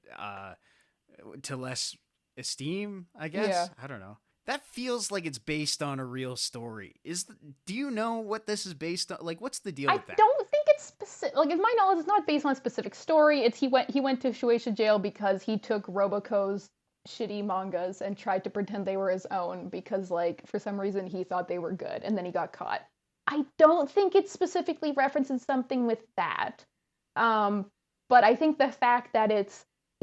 to less esteem, I guess. Yeah. I don't know. That feels like it's based on a real story. Do you know what this is based on? Like, what's the deal with that? I don't think it's specific. Like, in my knowledge, it's not based on a specific story. It's he went to Shueisha jail because he took Roboco's shitty mangas and tried to pretend they were his own because, like, for some reason he thought they were good, and then he got caught. I don't think it specifically references something with that. But I think the fact that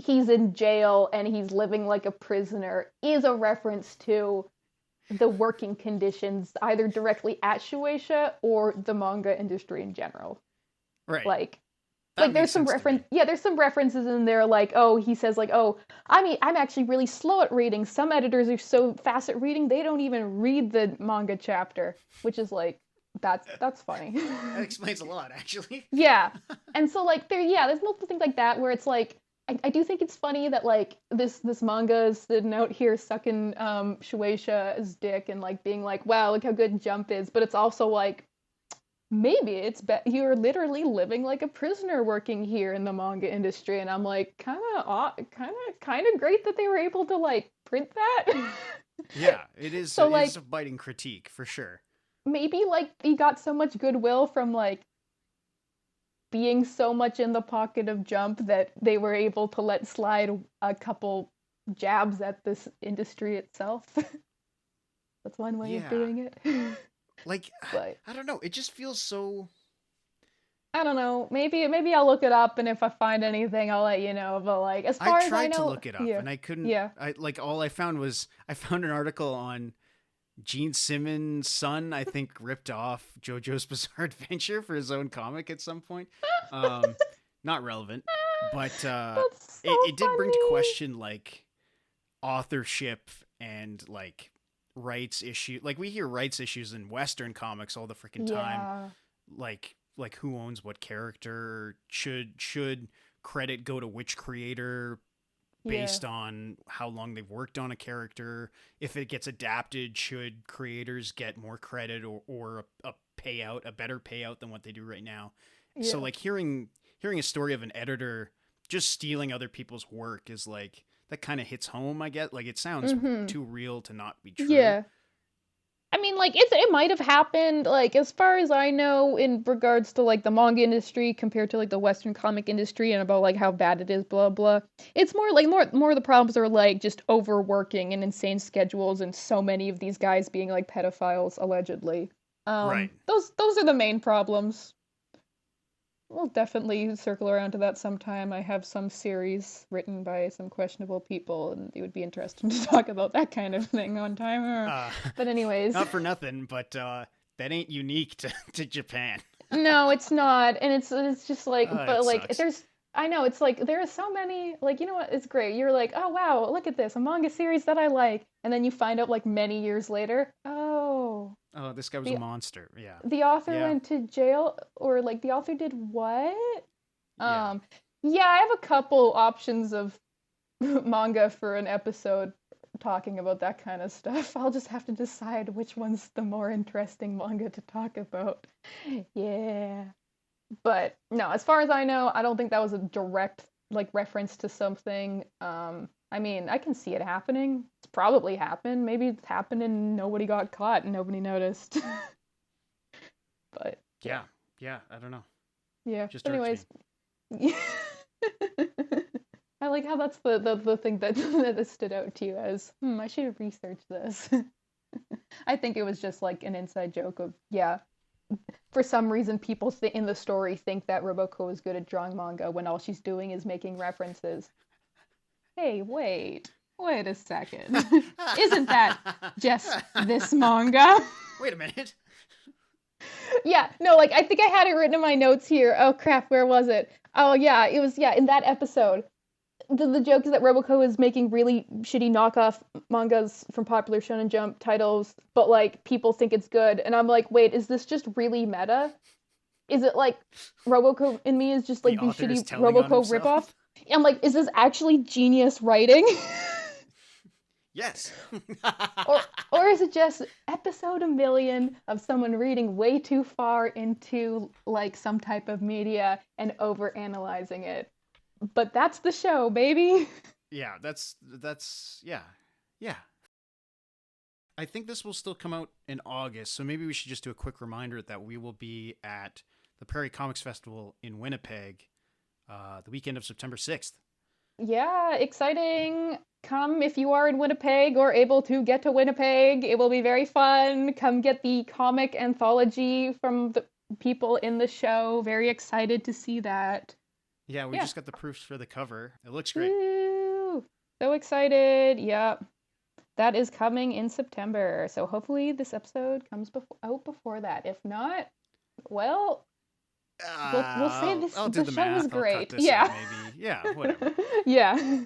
he's in jail and he's living like a prisoner is a reference to the working conditions either directly at Shueisha or the manga industry in general. Right. Like there's some there's some references in there, like, he says, like, I'm actually really slow at reading. Some editors are so fast at reading they don't even read the manga chapter, which is like, that's funny. That explains a lot, actually. Yeah. And so like there's multiple things like that where it's like, I do think it's funny that like this manga is sitting out here sucking Shueisha's dick and like being like, wow, look how good Jump is, but it's also like maybe you're literally living like a prisoner working here in the manga industry, and I'm like kind of great that they were able to like print that. Yeah, it is. So It's like a biting critique for sure. maybe like he got so much goodwill from like being so much in the pocket of Jump that they were able to let slide a couple jabs at this industry itself. That's one way of Yeah, doing it. like But I don't know. It just feels so. I don't know. Maybe I'll look it up, and if I find anything, I'll let you know. But like, as I far as I tried to know, look it up yeah, and I couldn't. yeah. I like all I found was I found an article on Gene Simmons' son. I think ripped off JoJo's Bizarre Adventure for his own comic at some point. Um, Not relevant, but That's so it did bring to funny. question like authorship and like rights issue. Like we hear rights issues in Western comics all the freaking time. Yeah, Like who owns what character, should credit go to which creator yeah, based on how long they've worked on a character. If it gets adapted, should creators get more credit or a payout, a better payout than what they do right now. So yeah. like hearing a story of an editor just stealing other people's work is like that kind of hits home. I get like it sounds Mm-hmm. too real to not be true. Yeah. I mean, like it might have happened, like as far as I know, in regards to like the manga industry compared to like the Western comic industry, and about like how bad it is, blah blah. It's more like more of the problems are like just overworking and insane schedules, and so many of these guys being like pedophiles allegedly. Right. Those are the main problems. We'll definitely circle around to that sometime. I have some series written by some questionable people, and it would be interesting to talk about that kind of thing one time. Uh, But anyways. Not for nothing, but that ain't unique to Japan. No, it's not. And it's just like It but like sucks. there's I know it's like there are so many like you know what it's great. You're like, "Oh wow, look at this, a manga series that I like." And then you find out like many years later, "Oh, Oh, this guy was a the monster. Yeah. the author Yeah. went to jail or like the author did what?" Yeah. Um yeah, I have a couple options of manga for an episode talking about that kind of stuff. I'll just have to decide which one's the more interesting manga to talk about. Yeah. But no, as far as I know, I don't think that was a direct like reference to something. I mean, I can see it happening. It's probably happened. Maybe it's happened and nobody got caught and nobody noticed. But yeah, Yeah. Yeah. I don't know. yeah. Just But irks me. anyways, I like how that's the thing that that stood out to you as, I should have researched this. I think it was just like an inside joke of, yeah, for some reason people in the story think that Roboco is good at drawing manga when all she's doing is making references. Hey, wait a second. Isn't that just this manga? Wait a minute. Yeah, no, like I think I had it written in my notes here. Oh crap, where was it? Oh yeah, it was in that episode. The joke is that Roboco is making really shitty knockoff mangas from popular Shonen Jump titles, but like people think it's good, and I'm like, wait, is this just really meta? Is it like Roboco in me is just The like these author is shitty telling on Roboco himself. ripoffs? I'm like, is this actually genius writing? Yes. or or is it just episode a million of someone reading way too far into like some type of media and over analyzing it? But that's the show, baby. Yeah, yeah. Yeah. I think this will still come out in August, so maybe we should just do a quick reminder that we will be at the Prairie Comics Festival in Winnipeg the weekend of September 6th. Yeah, exciting. Come if you are in Winnipeg or able to get to Winnipeg. It will be very fun. Come get the comic anthology from the people in the show. Very excited to see that. Yeah, we Yeah. just got the proofs for the cover. It looks great. Woo! So excited. Yep. That is coming in September. So hopefully this episode comes out before that. If not, well, we'll say this. I'll do The the show was math. I'll cut great. this out maybe. Yeah, whatever. Yeah.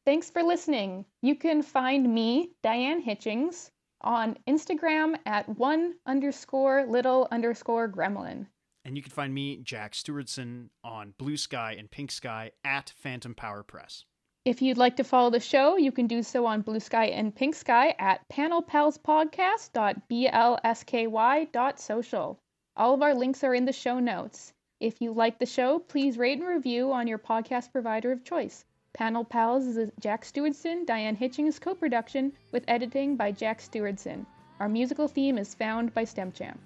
Thanks for listening. You can find me, Diane Hitchings, on Instagram at @1_little_gremlin. And you can find me, Jack Stewardson, on Blue Sky and Pink Sky at Phantom Power Press. If you'd like to follow the show, you can do so on Blue Sky and Pink Sky at panelpalspodcast.bsky.social. All of our links are in the show notes. If you like the show, please rate and review on your podcast provider of choice. Panel Pals is a Jack Stewardson, Diane Hitchings co-production with editing by Jack Stewardson. Our musical theme is found by Stemchamp.